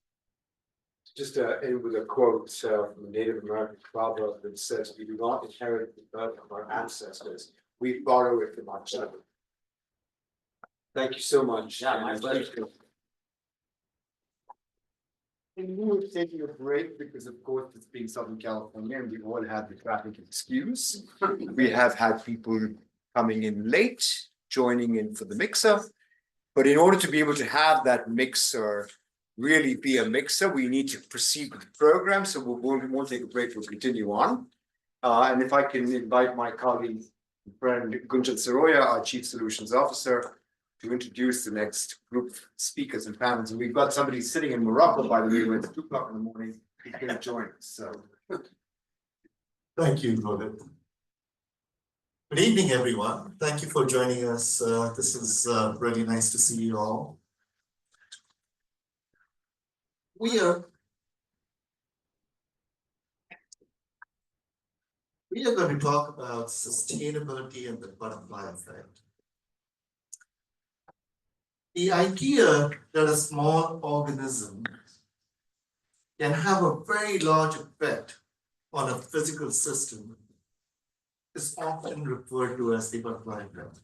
Just end with a quote from a Native American proverb that says, "We do not inherit the birth of our ancestors; we borrow it from our children." Thank you so much. Yeah, my pleasure. And we were taking a break because, of course, it's being Southern California and we all had the traffic excuse. We have had people coming in late, joining in for the mixer. But in order to be able to have that mixer really be a mixer, we need to proceed with the program. So we won't take a break, we'll continue on. And if I can invite my colleague, friend Gunjan Saroya, our Chief Solutions Officer, to introduce the next group of speakers and panels. And we've got somebody sitting in Morocco, by the way, when it's 2 o'clock in the morning, he's going to join us. So thank you, David. Good evening, everyone. Thank you for joining us. This is really nice to see you all. We are going to talk about sustainability and the butterfly effect. The idea that a small organism can have a very large effect on a physical system is often referred to as the butterfly effect.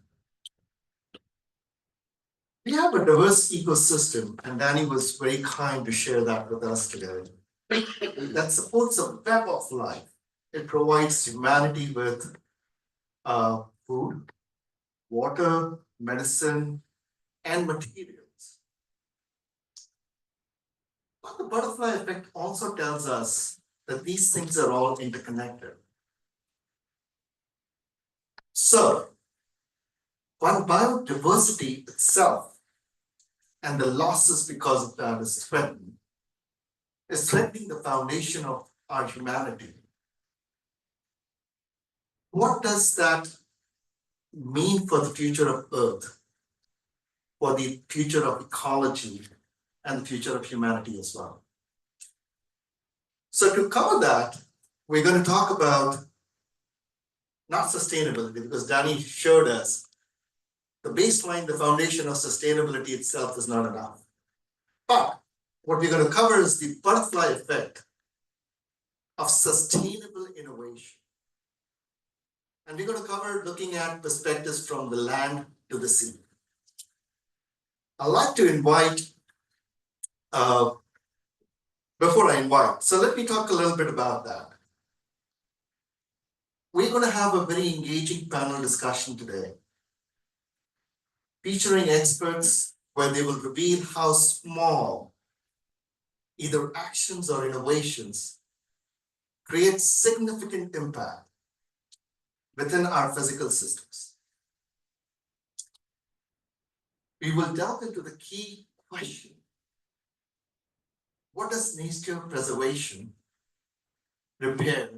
We have a diverse ecosystem, and Danny was very kind to share that with us today, that supports a web of life. It provides humanity with food, water, medicine, and materials. But the butterfly effect also tells us that these things are all interconnected. So, while biodiversity itself and the losses because of that is threatening the foundation of our humanity. What does that mean for the future of Earth, for the future of ecology, and the future of humanity as well? So to cover that, we're going to talk about not sustainability, because Danny showed us the baseline, the foundation of sustainability itself is not enough. But what we're going to cover is the butterfly effect of sustainable innovation. And we're going to cover looking at perspectives from the land to the sea. I'd like to invite, before I invite, so let me talk a little bit about that. We're going to have a very engaging panel discussion today, featuring experts where they will reveal how small either actions or innovations create significant impact within our physical systems. We will delve into the key question: what does nature preservation, repair,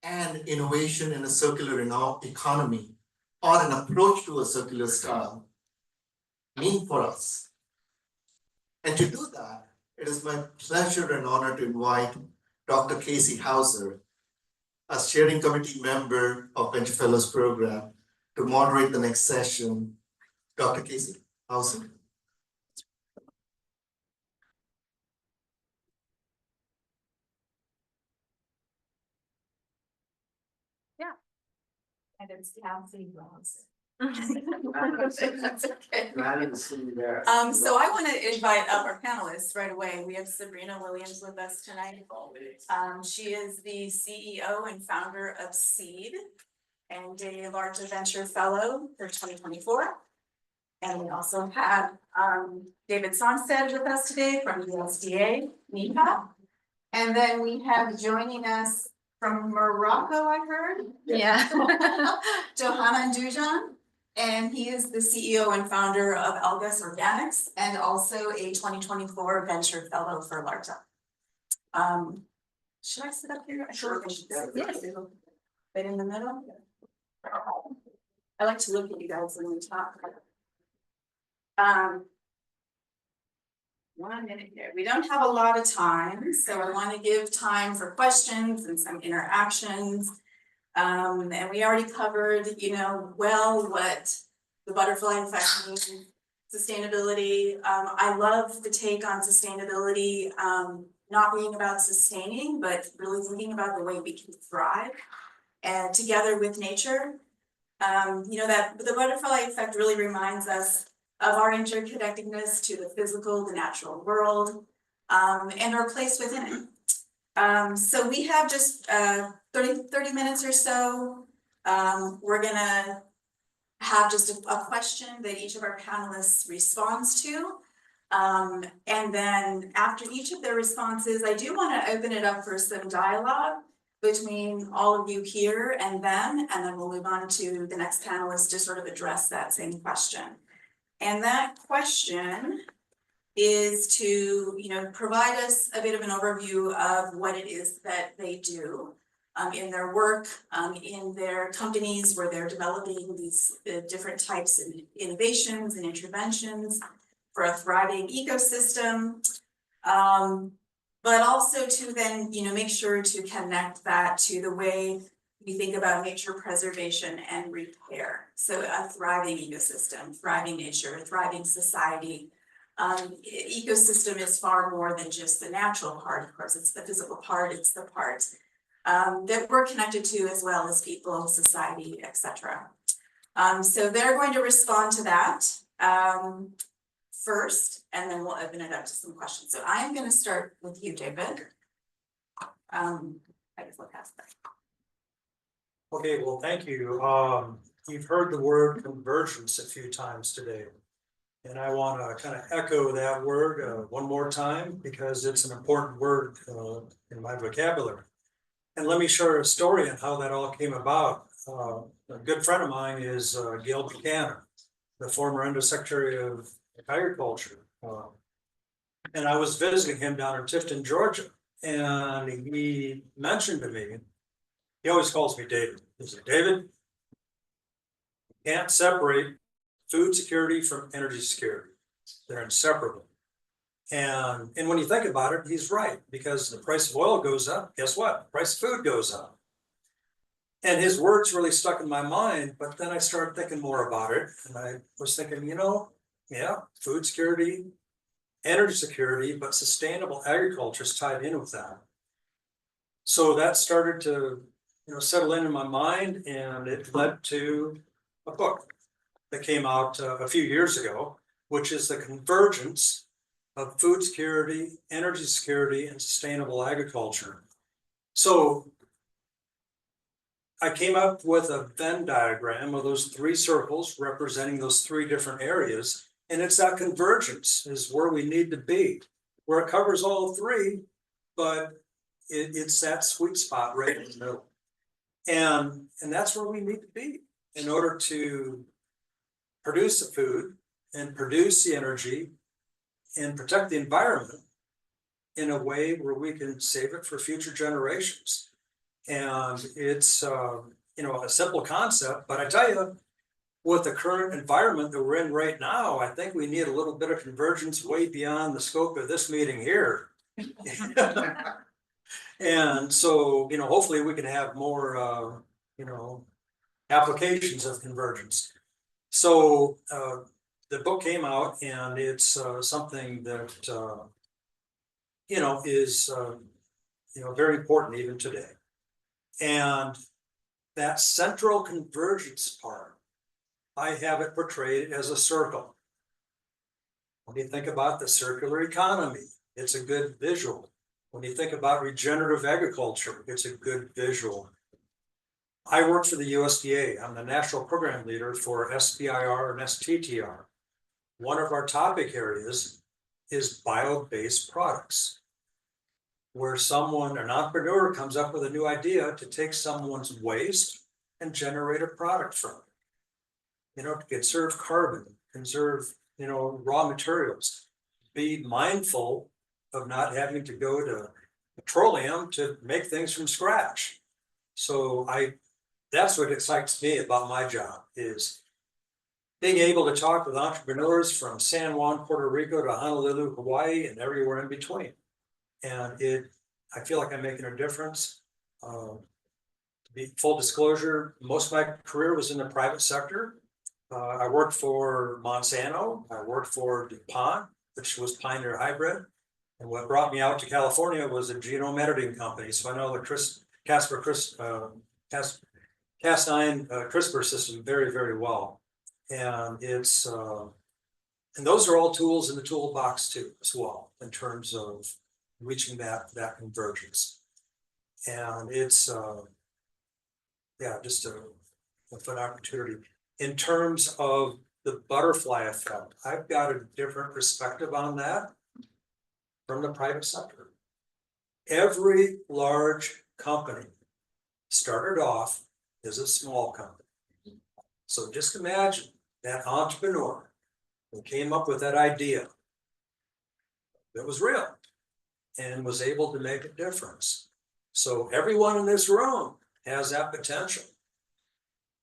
and innovation in a circular economy or an approach to a circular style mean for us? And to do that, it is my pleasure and honor to invite Dr. Cassie Rauser, a steering committee member of Venture Fellows Program, to moderate the next session. Dr. Cassie Rauser. And it's Cassie Rauser. That's okay. Glad to see you there. So I want to invite up our panelists right away. We have Sabrina Williams with us tonight. She is the CEO and founder of Seed and a Larta Venture Fellow for 2024. And we also have David Songstad with us today from USDA, NEPA. And then we have joining us from Morocco, I heard. Yeah. Johanan Dujon. And he is the CEO and founder of Algas Organics and also a 2024 Venture Fellow for Larta. Should I sit up here? Sure. Yes. Right in the middle. I like to look at you guys when we talk. 1 minute here. We don't have a lot of time, so I want to give time for questions and some interactions. And we already covered, what the butterfly effect means, sustainability. I love the take on sustainability, not being about sustaining, but really thinking about the way we can thrive and together with nature. That the butterfly effect really reminds us of our interconnectedness to the physical, the natural world, and our place within it. So we have just 30 minutes or so. We're gonna have just a question that each of our panelists responds to. And then after each of their responses, I do want to open it up for some dialogue between all of you here and them, and then we'll move on to the next panelist to sort of address that same question. And that question is to, provide us a bit of an overview of what it is that they do in their work, in their companies where they're developing these different types of innovations and interventions for a thriving ecosystem. But also to then, make sure to connect that to the way we think about nature preservation and repair. So a thriving ecosystem, thriving nature, thriving society. Ecosystem is far more than just the natural part, of course, it's the physical part, it's the part that we're connected to as well as people, society, etc. So they're going to respond to that first, and then we'll open it up to some questions. So I am going to start with you, David. I guess we'll pass that. Okay, well, thank you. You've heard the word convergence a few times today. And I want to kind of echo that word one more time because it's an important word in my vocabulary. And let me share a story on how that all came about. A good friend of mine is Gil Buchanan, the former Undersecretary of Agriculture. And I was visiting him down in Tifton, Georgia. And he mentioned to me, he always calls me David. He said, David, you can't separate food security from energy security. They're inseparable. And when you think about it, he's right, because the price of oil goes up. Guess what? The price of food goes up. And his words really stuck in my mind, but then I started thinking more about it. And I was thinking, food security, energy security, but sustainable agriculture is tied in with that. So that started to settle in my mind, and it led to a book that came out a few years ago, which is The Convergence of Food Security, Energy Security, and Sustainable Agriculture. So I came up with a Venn diagram of those three circles representing those three different areas, and it's that convergence is where we need to be, where it covers all three, but it's that sweet spot right in the middle. And that's where we need to be in order to produce the food and produce the energy and protect the environment in a way where we can save it for future generations. And it's, a simple concept, but I tell you, with the current environment that we're in right now, I think we need a little bit of convergence way beyond the scope of this meeting here. And so, hopefully we can have more, applications of convergence. So the book came out, and it's something that, is, very important even today. And that central convergence part, I have it portrayed as a circle. When you think about the circular economy, it's a good visual. When you think about regenerative agriculture, it's a good visual. I work for the USDA. I'm the national program leader for SBIR and STTR. One of our topic areas is bio-based products, where someone, an entrepreneur, comes up with a new idea to take someone's waste and generate a product from it. You know, to conserve carbon, conserve, you know, raw materials, be mindful of not having to go to petroleum to make things from scratch. So that's what excites me about my job, is being able to talk with entrepreneurs from San Juan, Puerto Rico to Honolulu, Hawaii, and everywhere in between. And I feel like I'm making a difference. To be full disclosure, most of my career was in the private sector. I worked for Monsanto, I worked for DuPont, which was Pioneer Hybrid. And what brought me out to California was a genome editing company. So I know the Cas9 CRISPR system very, very well. And it's, and those are all tools in the toolbox too, as well, in terms of reaching that convergence. And it's, yeah, just a fun opportunity. In terms of the butterfly effect, I've got a different perspective on that from the private sector. Every large company started off as a small company. So just imagine that entrepreneur who came up with that idea that was real and was able to make a difference. So everyone in this room has that potential.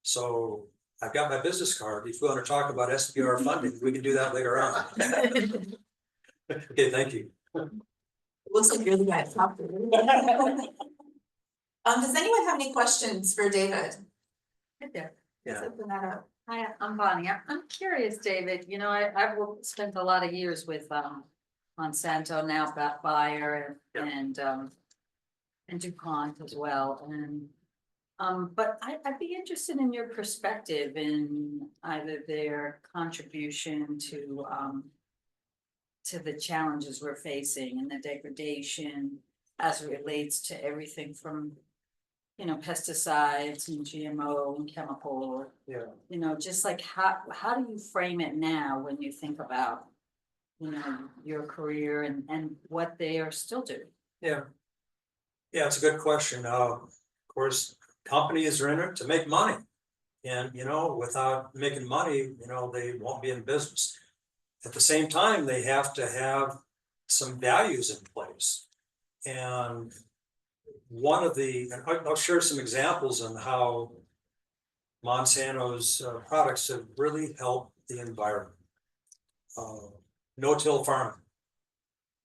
So I've got my business card. If you want to talk about SBR funding, we can do that later on. Okay, thank you. Looks like you're the guy to talk to. Does anyone have any questions for David? Right there. Yeah. Let's open that up. Hi, I'm Bonnie. I'm curious, David, you know, I've spent a lot of years with Monsanto, now Bayer and DuPont as well. And but I'd be interested in your perspective in either their contribution to the challenges we're facing and the degradation as it relates to everything from, you know, pesticides and GMO and chemical, Yeah. you know, just like how do you frame it now when you think about, you know, your career and what they are still doing? Yeah. Yeah, it's a good question. Of course, companies are in it to make money. And, you know, without making money, you know, they won't be in business. At the same time, they have to have some values in place. And one of the, and I'll share some examples on how Monsanto's products have really helped the environment. No-till farming,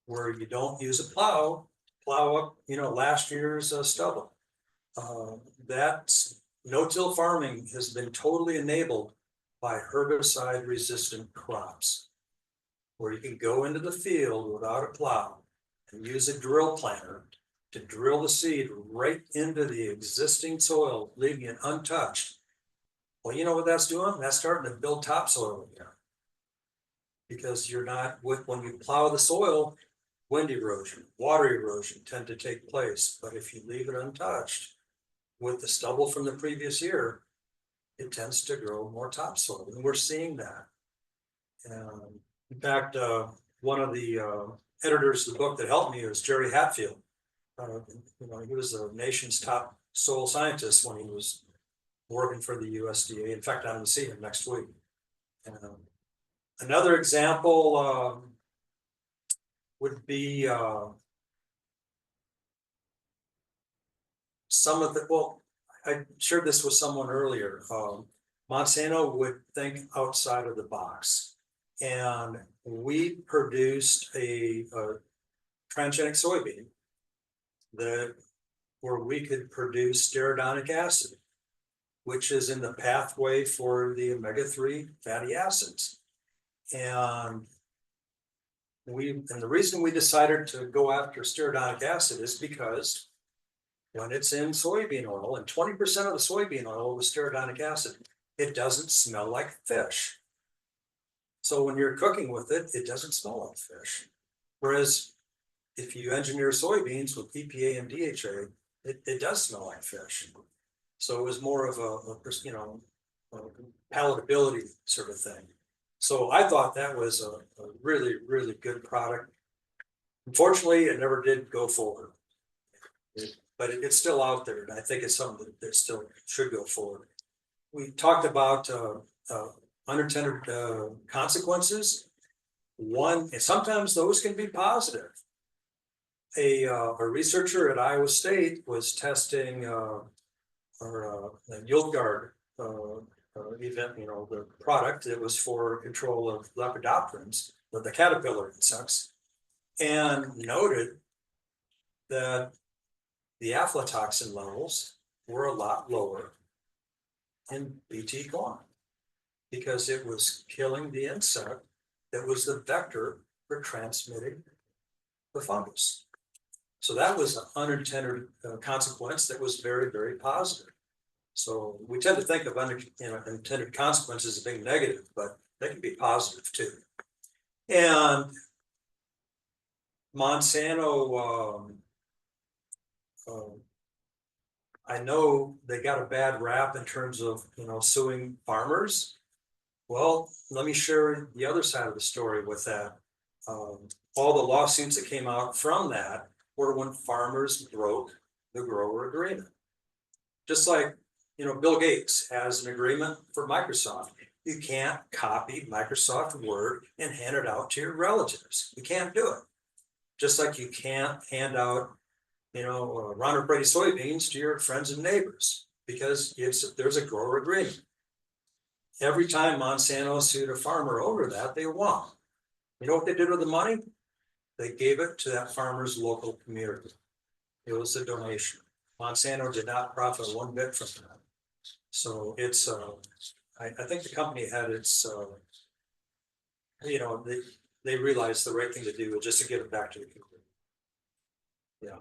where you don't use a plow up, you know, last year's stubble. That's no-till farming has been totally enabled by herbicide-resistant crops, where you can go into the field without a plow and use a drill planter to drill the seed right into the existing soil, leaving it untouched. Well, you know what that's doing? That's starting to build topsoil again. Because you're not, when you plow the soil, wind erosion, water erosion tend to take place. But if you leave it untouched with the stubble from the previous year, it tends to grow more topsoil. And we're seeing that. In fact, one of the editors of the book that helped me was Jerry Hatfield. You know, he was the nation's top soil scientist when he was working for the USDA. In fact, I'm going to see him next week. Another example would be some of the, well, I shared this with someone earlier. Monsanto would think outside of the box. And we produced a transgenic soybean where we could produce stearidonic acid, which is in the pathway for the omega-3 fatty acids. And the reason we decided to go after stearidonic acid is because when it's in soybean oil, and 20% of the soybean oil was stearidonic acid, it doesn't smell like fish. So when you're cooking with it, it doesn't smell like fish. Whereas if you engineer soybeans with EPA and DHA, it does smell like fish. So it was more of a palatability sort of thing. So I thought that was a really, really good product. Unfortunately, it never did go forward. But it's still out there, and I think it's something that still should go forward. We talked about unintended consequences. One, and sometimes those can be positive. A researcher at Iowa State was testing our yield guard event, the product that was for control of lepidopterans, the caterpillar insects, and noted that the aflatoxin levels were a lot lower in BT corn because it was killing the insect that was the vector for transmitting the fungus. So that was an unintended consequence that was very, very positive. So we tend to think of unintended consequences as being negative, but they can be positive too. And Monsanto, I know they got a bad rap in terms of suing farmers. Well, let me share the other side of the story with that. All the lawsuits that came out from that were when farmers broke the grower agreement. Just like Bill Gates has an agreement for Microsoft. You can't copy Microsoft Word and hand it out to your relatives. You can't do it. Just like you can't hand out Ronald Brady soybeans to your friends and neighbors because there's a grower agreement. Every time Monsanto sued a farmer over that, they won. You know what they did with the money? They gave it to that farmer's local community. It was a donation. Monsanto did not profit one bit from that. So it's, I think the company had its, they realized the right thing to do was just to give it back to the community. Yeah.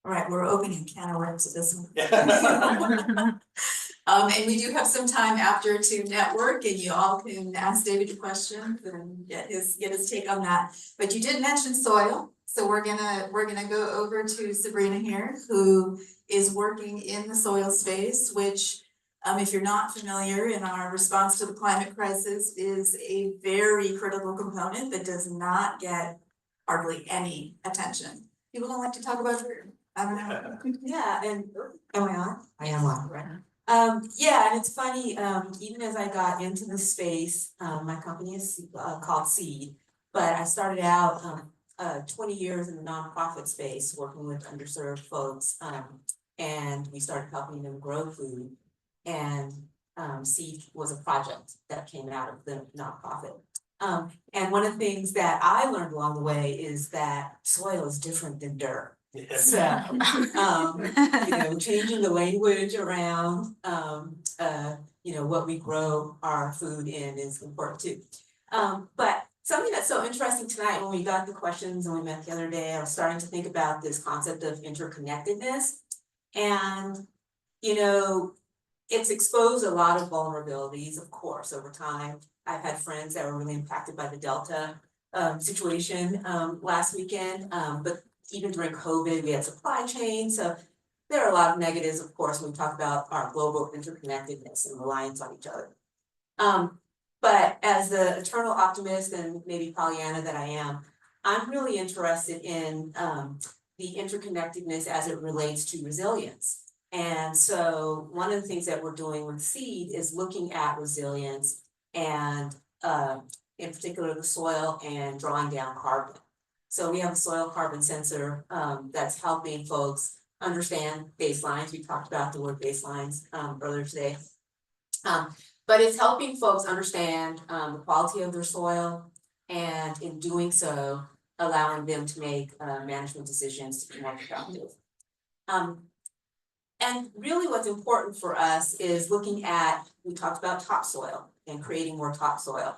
All right, we're opening a can of worms with this one. And we do have some time after to network, and you all can ask David your questions and get his take on that. But you did mention soil, so we're gonna go over to Sabrina here, who is working in the soil space, which, if you're not familiar, in our response to the climate crisis, is a very critical component that does not get hardly any attention. People don't like to talk about it. I don't know. Yeah, and am I on? I am on, right? Yeah, and it's funny, even as I got into the space, my company is called Seed, but I started out 20 years in the nonprofit space working with underserved folks, and we started helping them grow food, and Seed was a project that came out of the nonprofit. And one of the things that I learned along the way is that soil is different than dirt. So, changing the language around, what we grow our food in is important too. But something that's so interesting tonight, when we got the questions and we met the other day, I was starting to think about this concept of interconnectedness. And, it's exposed a lot of vulnerabilities, of course, over time. I've had friends that were really impacted by the Delta situation last weekend, but even during COVID, we had supply chain. So there are a lot of negatives, of course, when we talk about our global interconnectedness and reliance on each other. But as the eternal optimist and maybe Pollyanna that I am, I'm really interested in the interconnectedness as it relates to resilience. And so one of the things that we're doing with Seed is looking at resilience and in particular the soil and drawing down carbon. So we have a soil carbon sensor that's helping folks understand baselines. We talked about the word baselines earlier today. But it's helping folks understand the quality of their soil, and in doing so, allowing them to make management decisions to be more productive. And really what's important for us is looking at, we talked about topsoil and creating more topsoil.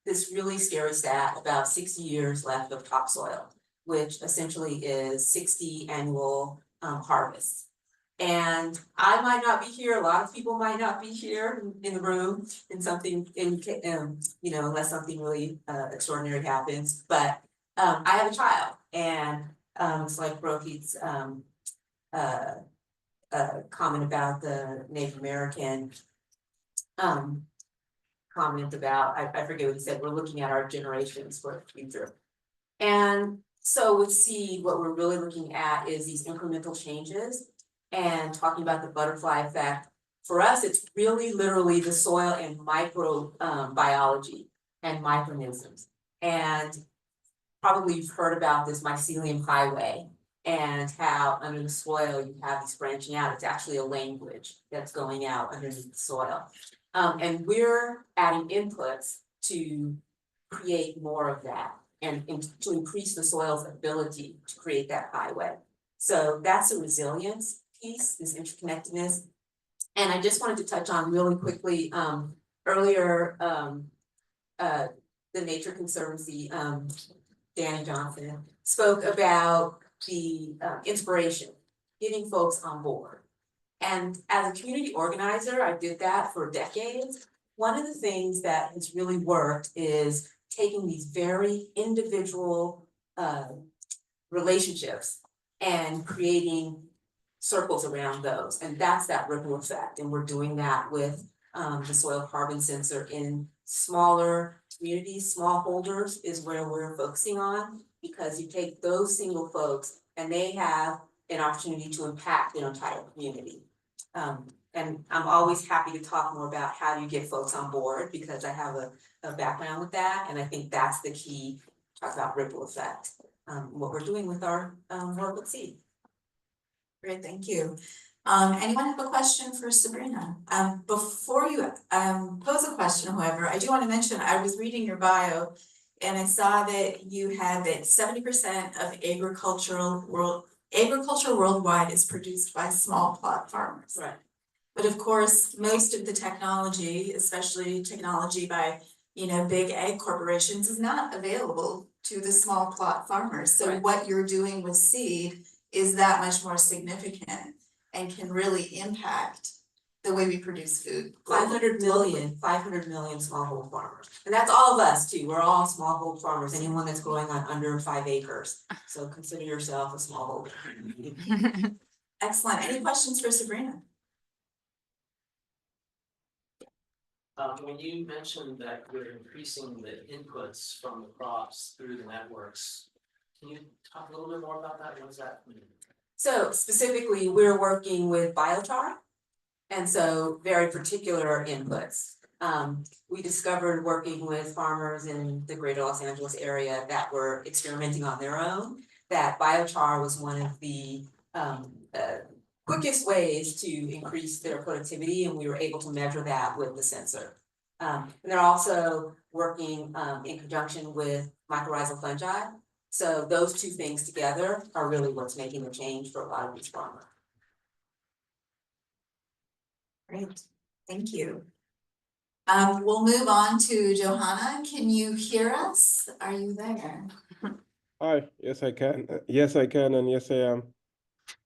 This really scary stat, about 60 years left of topsoil, which essentially is 60 annual harvests. And I might not be here, a lot of people might not be here in the room in something, you know, unless something really extraordinary happens, but I have a child, and it's like Rohit's comment about the Native American comment about, I forget what he said, we're looking at our generations for the future. And so with seed, what we're really looking at is these incremental changes and talking about the butterfly effect. For us, it's really literally the soil and micro biology and microorganisms. And probably you've heard about this mycelium highway and how under the soil you have these branching out. It's actually a language that's going out underneath the soil. And we're adding inputs to create more of that and to increase the soil's ability to create that highway. So that's a resilience piece, this interconnectedness. And I just wanted to touch on really quickly, earlier, the Nature Conservancy, Danny Johnson spoke about the inspiration, getting folks on board. And as a community organizer, I did that for decades. One of the things that has really worked is taking these very individual relationships and creating circles around those. And that's that ripple effect. And we're doing that with the soil carbon sensor in smaller communities. Smallholders is where we're focusing on, because you take those single folks and they have an opportunity to impact their entire community. And I'm always happy to talk more about how you get folks on board, because I have a background with that. And I think that's the key, talk about ripple effect, what we're doing with our work with seed. Great, thank you. Anyone have a question for Sabrina? Before you pose a question, however, I do want to mention, I was reading your bio and I saw that you had that 70% of agriculture worldwide is produced by small plot farmers. Right. But of course, most of the technology, especially technology by, you know, big ag corporations, is not available to the small plot farmers. So Right. what you're doing with seed is that much more significant and can really impact the way we produce food. 500 million smallhold farmers. And that's all of us too. We're all smallhold farmers, anyone that's growing on under 5 acres. So consider yourself a smallholder. Excellent. Any questions for Sabrina? When you mentioned that you're increasing the inputs from the crops through the networks, can you talk a little bit more about that? What does that mean? So specifically, we're working with biochar, and so very particular inputs. We discovered working with farmers in the greater Los Angeles area that were experimenting on their own, that biochar was one of the quickest ways to increase their productivity, and we were able to measure that with the sensor. And they're also working in conjunction with mycorrhizal fungi. So those two things together are really what's making the change for a lot of these farmers. Great, thank you. We'll move on to Johanan. Can you hear us? Are you there? Hi, yes I can. Yes I can, and yes I am.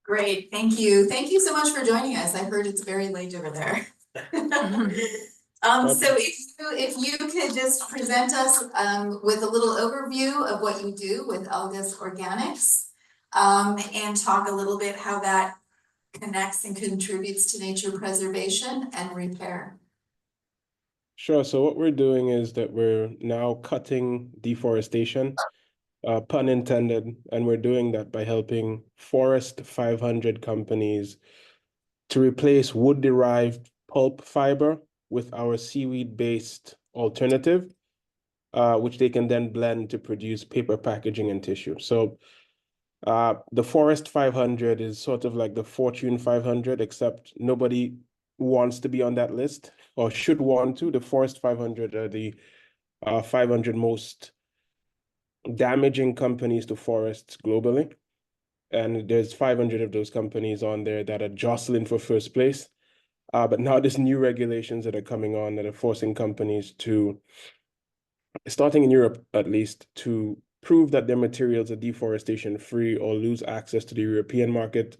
Great, thank you. Thank you so much for joining us. I heard it's very late over there. So if you could just present us with a little overview of what you do with Algas Organics, and talk a little bit how that connects and contributes to nature preservation and repair. Sure, so what we're doing is that we're now cutting deforestation, pun intended, and we're doing that by helping Forest 500 companies to replace wood-derived pulp fiber with our seaweed-based alternative, which they can then blend to produce paper packaging and tissue. So the Forest 500 is sort of like the Fortune 500, except nobody wants to be on that list or should want to. The Forest 500 are the 500 most damaging companies to forests globally. And there's 500 of those companies on there that are jostling for first place. But now there's new regulations that are coming on that are forcing companies to, starting in Europe at least, to prove that their materials are deforestation free or lose access to the European market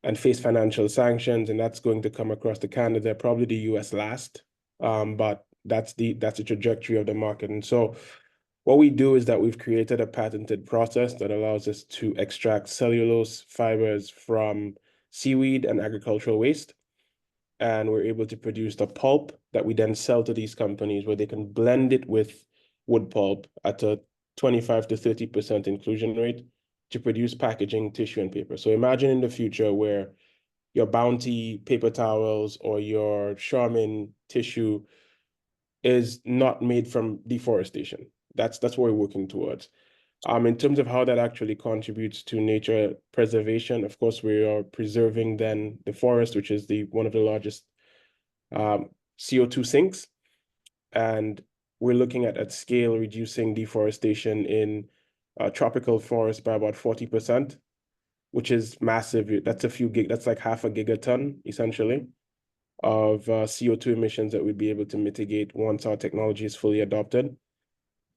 and face financial sanctions, and that's going to come across to Canada, probably the US last. But that's the trajectory of the market. And so what we do is that we've created a patented process that allows us to extract cellulose fibers from seaweed and agricultural waste. And we're able to produce the pulp that we then sell to these companies where they can blend it with wood pulp at a 25 to 30% inclusion rate to produce packaging, tissue, and paper. So imagine in the future where your Bounty paper towels or your Charmin tissue is not made from deforestation. That's what we're working towards. In terms of how that actually contributes to nature preservation, of course, we are preserving then the forest, which is one of the largest CO2 sinks. And we're looking at scale reducing deforestation in tropical forests by about 40%, which is massive. That's that's like half a gigaton, essentially, of CO2 emissions that we'd be able to mitigate once our technology is fully adopted.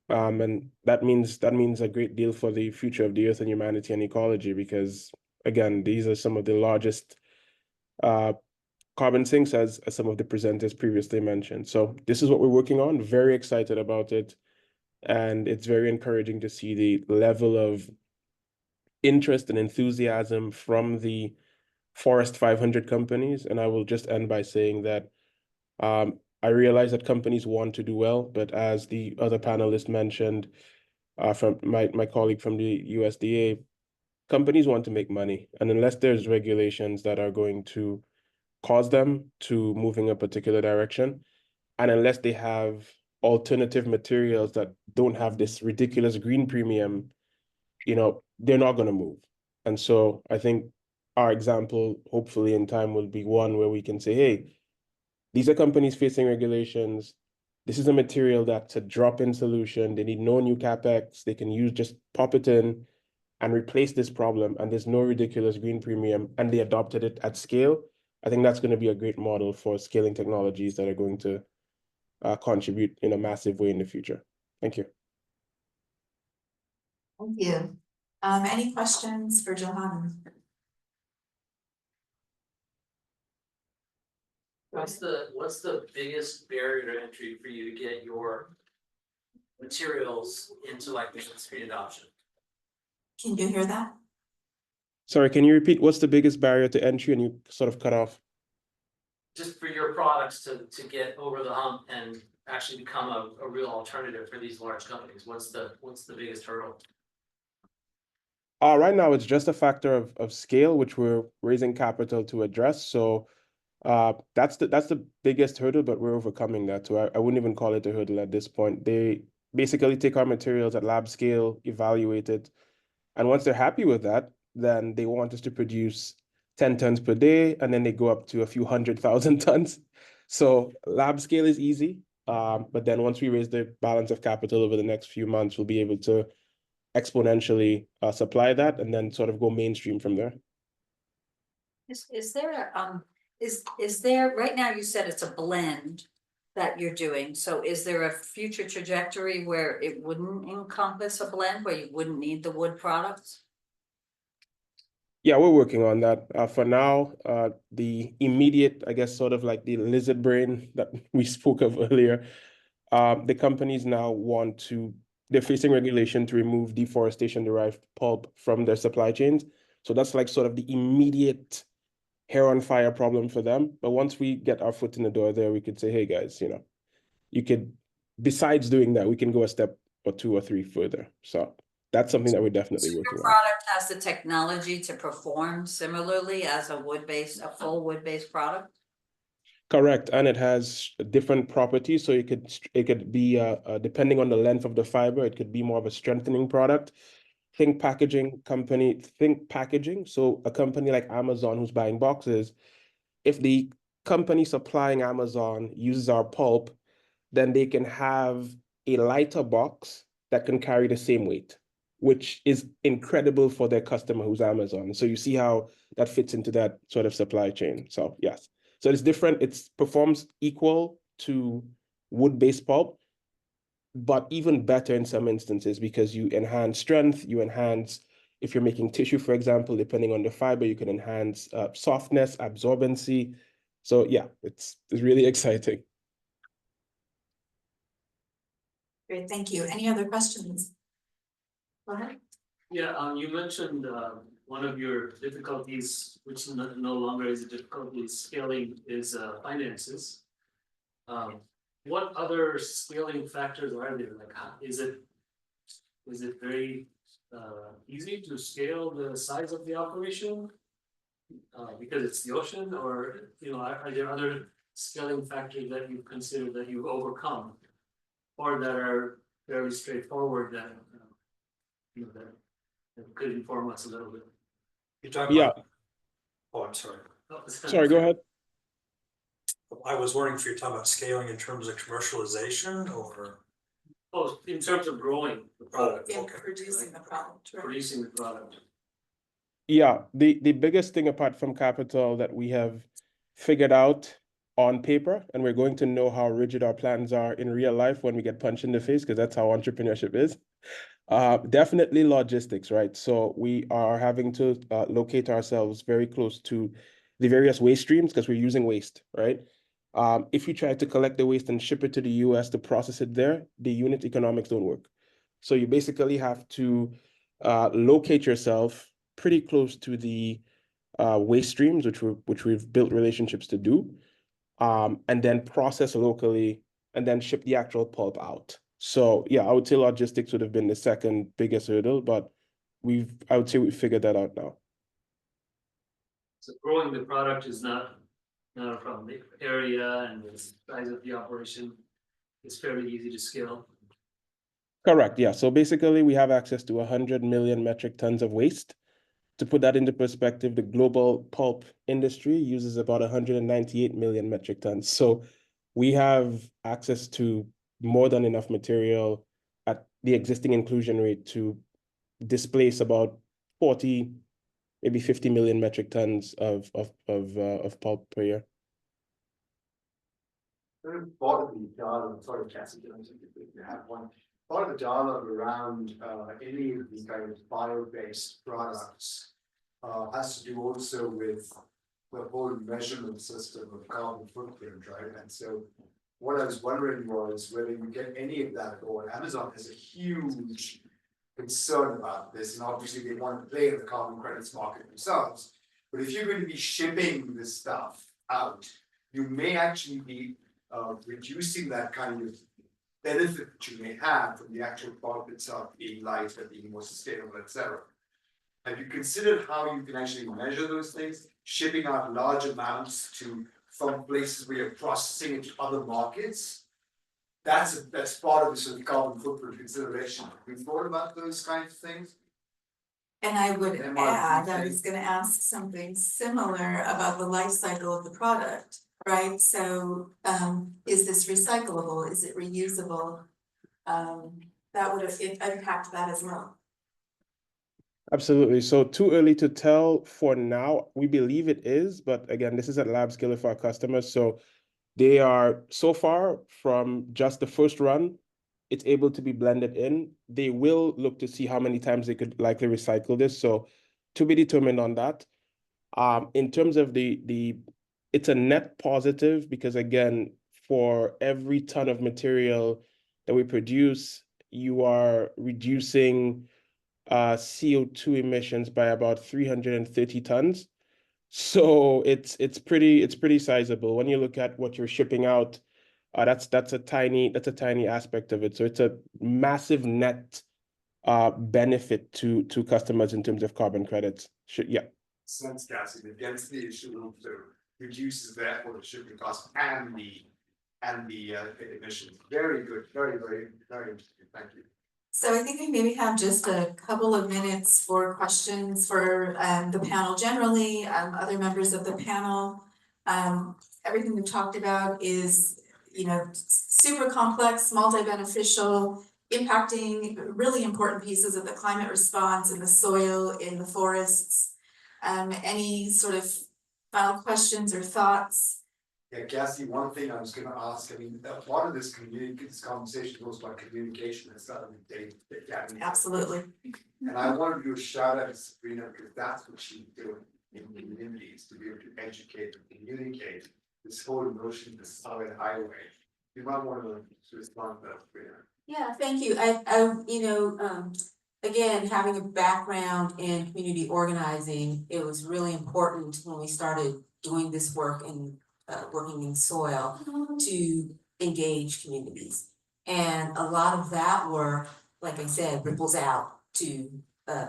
And that means a great deal for the future of the earth and humanity and ecology, because again, these are some of the largest carbon sinks, as some of the presenters previously mentioned. So this is what we're working on, very excited about it. And it's very encouraging to see the level of interest and enthusiasm from the Forest 500 companies. And I will just end by saying that I realize that companies want to do well, but as the other panelist mentioned, from my colleague from the USDA, companies want to make money. And unless there's regulations that are going to cause them to move in a particular direction, and unless they have alternative materials that don't have this ridiculous green premium, they're not going to move. And so I think our example, hopefully in time, will be one where we can say, hey, these are companies facing regulations. This is a material that's a drop-in solution. They need no new CapEx. They can just pop it in and replace this problem. And there's no ridiculous green premium. And they adopted it at scale. I think that's going to be a great model for scaling technologies that are going to contribute in a massive way in the future. Thank you. Thank you. Any questions for Johanan? What's the biggest barrier to entry for you to get your materials into like mission speed adoption? Can you hear that? Sorry, can you repeat? What's the biggest barrier to entry? And you sort of cut off. Just for your products to get over the hump and actually become a real alternative for these large companies. What's the biggest hurdle? Right now, it's just a factor of scale, which we're raising capital to address. So that's the biggest hurdle, but we're overcoming that. So I wouldn't even call it a hurdle at this point. They basically take our materials at lab scale, evaluate it, and once they're happy with that, then they want us to produce 10 tons per day, and then they go up to a few 100,000 tons. So lab scale is easy, but then once we raise the balance of capital over the next few months, we'll be able to exponentially supply that and then sort of go mainstream from there. Is there right now, you said it's a blend that you're doing, so is there a future trajectory where it wouldn't encompass a blend, where you wouldn't need the wood products? Yeah, we're working on that. For now, the immediate, I guess, sort of like the lizard brain that we spoke of earlier, the companies now they're facing regulation to remove deforestation-derived pulp from their supply chains. So that's like sort of the immediate hair on fire problem for them. But once we get our foot in the door there, we could say, hey guys, besides doing that, we can go a step or two or three further. So that's something that we're definitely working on. Your product has the technology to perform similarly as a full wood-based product? Correct, and it has different properties. So it could be depending on the length of the fiber, it could be more of a strengthening product. Think packaging. So a company like Amazon who's buying boxes, if the company supplying Amazon uses our pulp, then they can have a lighter box that can carry the same weight, which is incredible for their customer who's Amazon. So you see how that fits into that sort of supply chain. So yes, so it's different. It performs equal to wood-based pulp, but even better in some instances because you enhance strength, you enhance If you're making tissue, for example, depending on the fiber, you can enhance softness, absorbency. So yeah, it's really exciting. Great, thank you. Any other questions? Go ahead. Yeah, you mentioned one of your difficulties, which no longer is a difficulty, scaling is finances. What other scaling factors are there? Like, is it very easy to scale the size of the operation because it's the ocean, or are there other scaling factors that you've considered that you've overcome, or that are fairly straightforward that that could inform us a little bit? You're talking about, oh, I'm sorry. Sorry, go ahead. I was wondering if you're talking about scaling in terms of commercialization or? Oh, in terms of growing the product. In producing the product, right? Producing the product. Yeah, the biggest thing apart from capital that we have figured out on paper, and we're going to know how rigid our plans are in real life when we get punched in the face, because that's how entrepreneurship is. Definitely logistics, right? So we are having to locate ourselves very close to the various waste streams because we're using waste, right? If you try to collect the waste and ship it to the US to process it there, the unit economics don't work. So you basically have to locate yourself pretty close to the waste streams, which we've built relationships to do, and then process locally and then ship the actual pulp out. So yeah, I would say logistics would have been the second biggest hurdle, but I would say we figured that out now. So growing the product is not a problem. The area and the size of the operation is fairly easy to scale. Correct, yeah. So basically we have access to 100 million metric tons of waste. To put that into perspective, the global pulp industry uses about 198 million metric tons. So we have access to more than enough material at the existing inclusion rate to displace about 40, maybe 50 million metric tons of pulp per year. Part of the dialogue, sorry, Cassie, you have one. Part of the dialogue around any of these kind of bio-based products has to do also with the whole measurement system of carbon footprint, right? And so what I was wondering was whether you get any of that at all. Amazon has a huge concern about this, and obviously they want to play in the carbon credits market themselves. But if you're going to be shipping this stuff out, you may actually be reducing that kind of benefit that you may have from the actual product itself being lighter, being more sustainable, etc. Have you considered how you can actually measure those things, shipping out large amounts from places where you're processing it to other markets? That's part of the sort of carbon footprint consideration. Have you thought about those kinds of things? And I would add, I was gonna ask something similar about the life cycle of the product, right? So, is this recyclable? Is it reusable? That would impact that as well. Absolutely. So too early to tell for now. We believe it is, but again, this is at lab scale for our customers. So they are, so far from just the first run, it's able to be blended in. They will look to see how many times they could likely recycle this. So to be determined on that. In terms of it's a net positive because again, for every ton of material that we produce, you are reducing CO2 emissions by about 330 tons. So it's pretty sizable. When you look at what you're shipping out, that's a tiny aspect of it. So it's a massive net benefit to customers in terms of carbon credits. Yeah. Sense, Cassie, the density issue also reduces therefore the shipping cost and the emissions. Very good, very interesting. Thank you. So I think we maybe have just a couple of minutes for questions for the panel generally, other members of the panel. Everything we've talked about is, super complex, multi-beneficial, impacting really important pieces of the climate response in the soil, in the forests. Any sort of final questions or thoughts Yeah, Cassie, one thing I was gonna ask, I mean, a part of this community, this conversation goes about communication and stuff, and Absolutely. And I wanted to do a shout out to Sabrina, because that's what she's doing in communities, to be able to educate and communicate this whole notion, the solid highway. You might want to respond to that, Sabrina. Yeah, thank you. Again, having a background in community organizing, it was really important when we started doing this work and working in soil to engage communities. And a lot of that work, like I said, ripples out to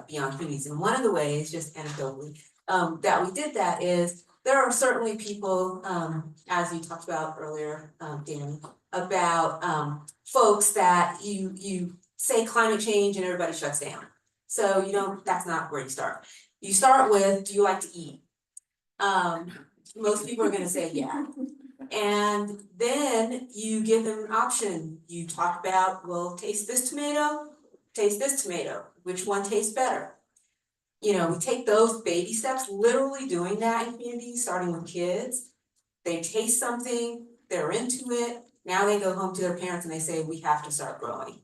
beyond communities. And one of the ways, just anecdotally, that we did that is there are certainly people, as you talked about earlier, Danny, about folks that you say climate change and everybody shuts down. So that's not where you start. You start with, do you like to eat? Most people are gonna say yeah. And then you give them an option. You talk about, well, taste this tomato, which one tastes better? We take those baby steps, literally doing that in communities, starting with kids. They taste something, they're into it. Now they go home to their parents and they say, we have to start growing.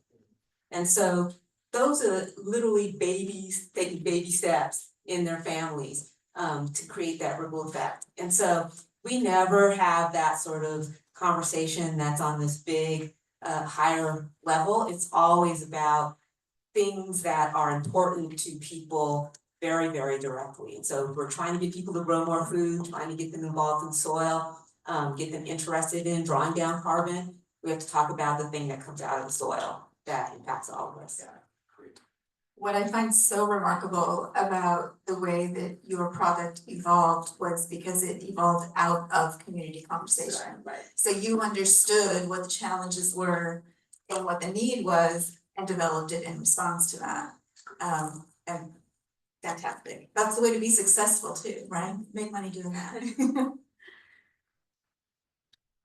And so those are literally babies taking baby steps in their families to create that ripple effect. And so we never have that sort of conversation that's on this big, higher level. It's always about things that are important to people very, very directly. And so we're trying to get people to grow more food, trying to get them involved in soil, get them interested in drawing down carbon. We have to talk about the thing that comes out of the soil that impacts all of us. What I find so remarkable about the way that your product evolved was because it evolved out of community conversation. Right. So you understood what the challenges were and what the need was and developed it in response to that. And fantastic. That's the way to be successful too, right? Make money doing that.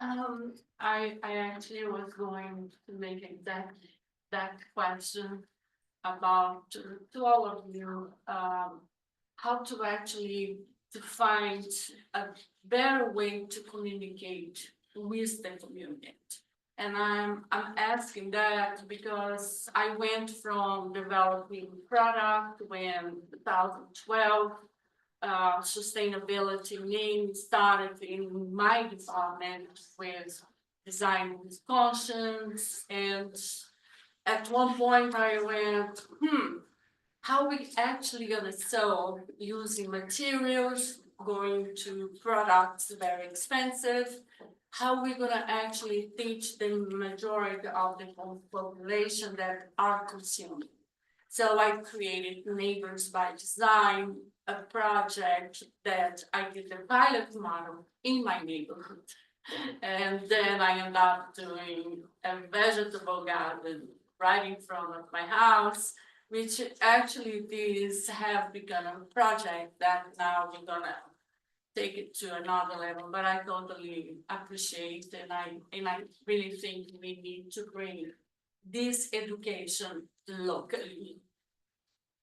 I actually was going to make exactly that question about to all of you, how to actually to find a better way to communicate with the community. And I'm asking that because I went from developing product when 2012 sustainability name started in my department with design with conscience, and at one point I went, how we actually gonna sell using materials, going to products very expensive, how we gonna actually teach the majority of the population that are consuming. So I created Neighbors by Design, a project that I did the pilot model in my neighborhood. And then I ended up doing a vegetable garden right in front of my house, which actually these have become a project that now we're gonna take it to another level. But I totally appreciate and I really think we need to bring this education locally.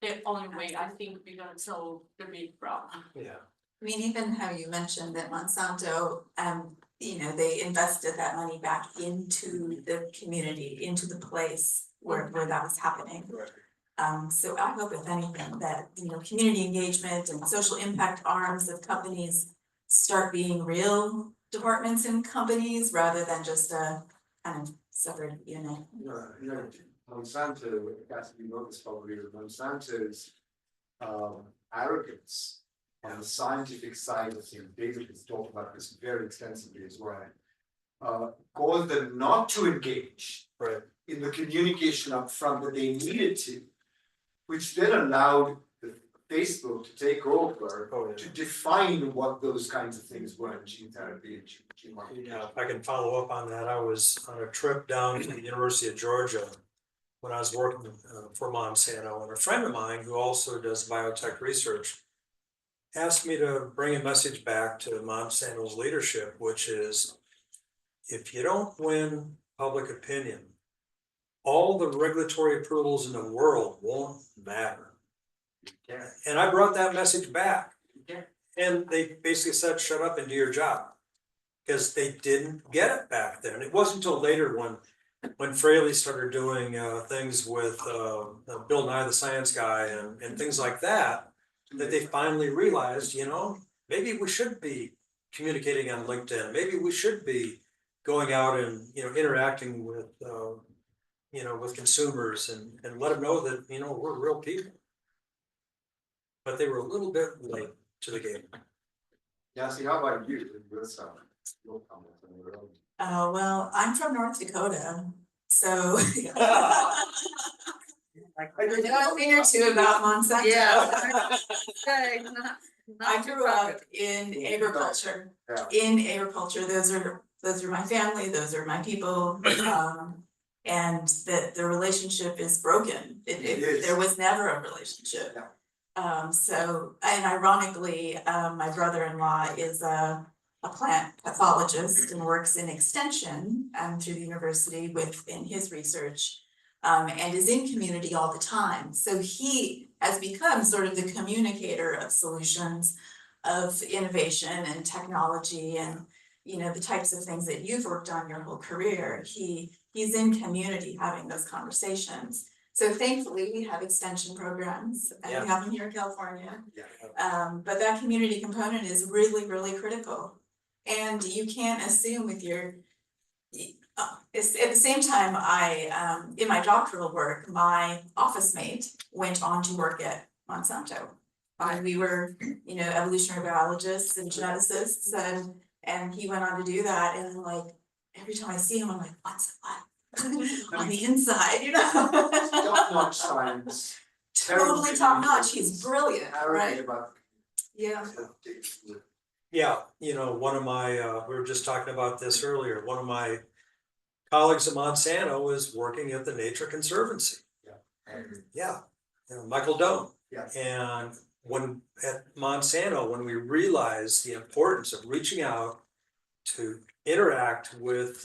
The only way I think we're gonna solve the big problem. Yeah. I mean, even how you mentioned that Monsanto, they invested that money back into the community, into the place where that was happening. So I hope if anything that, community engagement and social impact arms of companies start being real departments in companies rather than just a kind of separate unit. Monsanto, Cassie, you know this probably, Monsanto's arrogance on the scientific side of things, David has talked about this very extensively as well, caused them not to engage in the communication up front that they needed to, which then allowed Facebook to take over to define what those kinds of things were in gene therapy and gene marketing. Yeah, if I can follow up on that, I was on a trip down to the University of Georgia when I was working for Monsanto, and a friend of mine who also does biotech research asked me to bring a message back to Monsanto's leadership, which is, if you don't win public opinion, all the regulatory approvals in the world won't matter. And I brought that message back. And they basically said, shut up and do your job. because they didn't get it back then. It wasn't until later when Fraley started doing things with Bill Nye the Science Guy and things like that, that they finally realized, you know, maybe we should be communicating on LinkedIn. Maybe we should be going out and, you know, interacting with, you know, with consumers and let them know that, you know, we're real people. But they were a little bit late to the game. Cassie, how about you? Your comments on your own. Oh, well, I'm from North Dakota, so. I know a thing or two about Monsanto. Yeah. Okay, I grew up in agriculture. Those are my family, those are my people. And the relationship is broken. There was never a relationship. So, and ironically, my brother-in-law is a plant pathologist and works in extension through the university within his research. And is in community all the time. So he has become sort of the communicator of solutions, of innovation and technology and, you know, the types of things that you've worked on your whole career. He's in community having those conversations. So thankfully we have extension programs and we have them here in California. But that community component is really, really critical. And you can't assume with your at the same time, I, in my doctoral work, my office mate went on to work at Monsanto. We were, you know, evolutionary biologists and geneticists, and he went on to do that. And like every time I see him, I'm like, what's what on the inside, you know? Top-notch science. Totally top-notch. He's brilliant, right? Yeah. Yeah, you know, one of my, we were just talking about this earlier, one of my colleagues at Monsanto is working at the Nature Conservancy. Yeah, you know, Michael Doan. And when at Monsanto, when we realized the importance of reaching out to interact with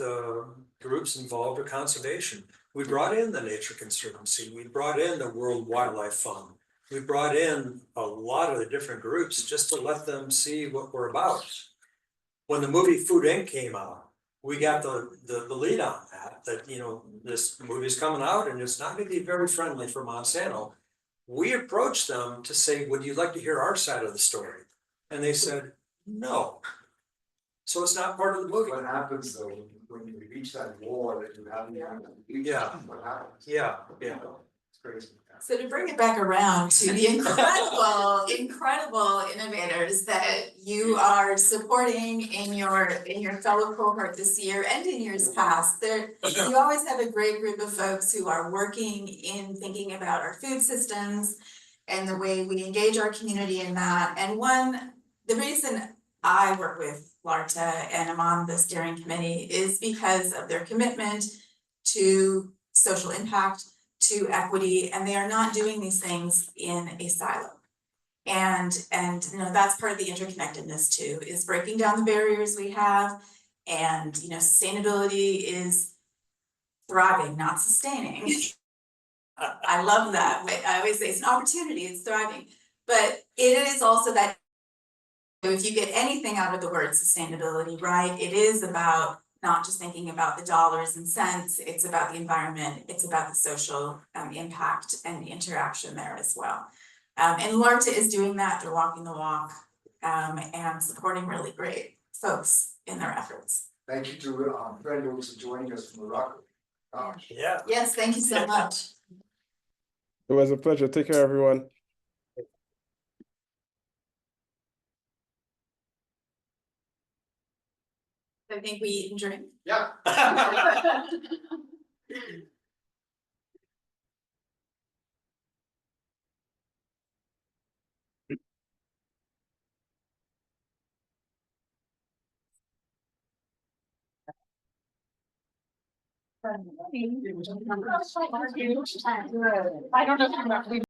groups involved with conservation, we brought in the Nature Conservancy, we brought in the World Wildlife Fund, we brought in a lot of the different groups just to let them see what we're about. When the movie Food Inc. came out, we got the lead on that, you know, this movie's coming out and it's not gonna be very friendly for Monsanto. We approached them to say, would you like to hear our side of the story? And they said, no. So it's not part of the movie. What happens though, when you reach that wall that you haven't reached, what happens? Yeah. It's crazy. So to bring it back around to the incredible innovators that you are supporting in your fellow cohort this year and in years past, you always have a great group of folks who are working in thinking about our food systems and the way we engage our community in that. And the reason I work with Larta and I'm on the steering committee is because of their commitment to social impact, to equity, and they are not doing these things in a silo. And you know, that's part of the interconnectedness too, is breaking down the barriers we have. And you know, sustainability is thriving, not sustaining. I love that. I always say it's an opportunity, it's thriving. But it is also that if you get anything out of the word sustainability, right, it is about not just thinking about the dollars and cents, it's about the environment, it's about the social impact and the interaction there as well. And Larta is doing that, they're walking the walk and supporting really great folks in their efforts. Thank you to Brenda who's joining us from Morocco. Yeah. Yes, thank you so much. It was a pleasure. Take care, everyone. I think we eat and drink. Yeah. I don't know if you remember.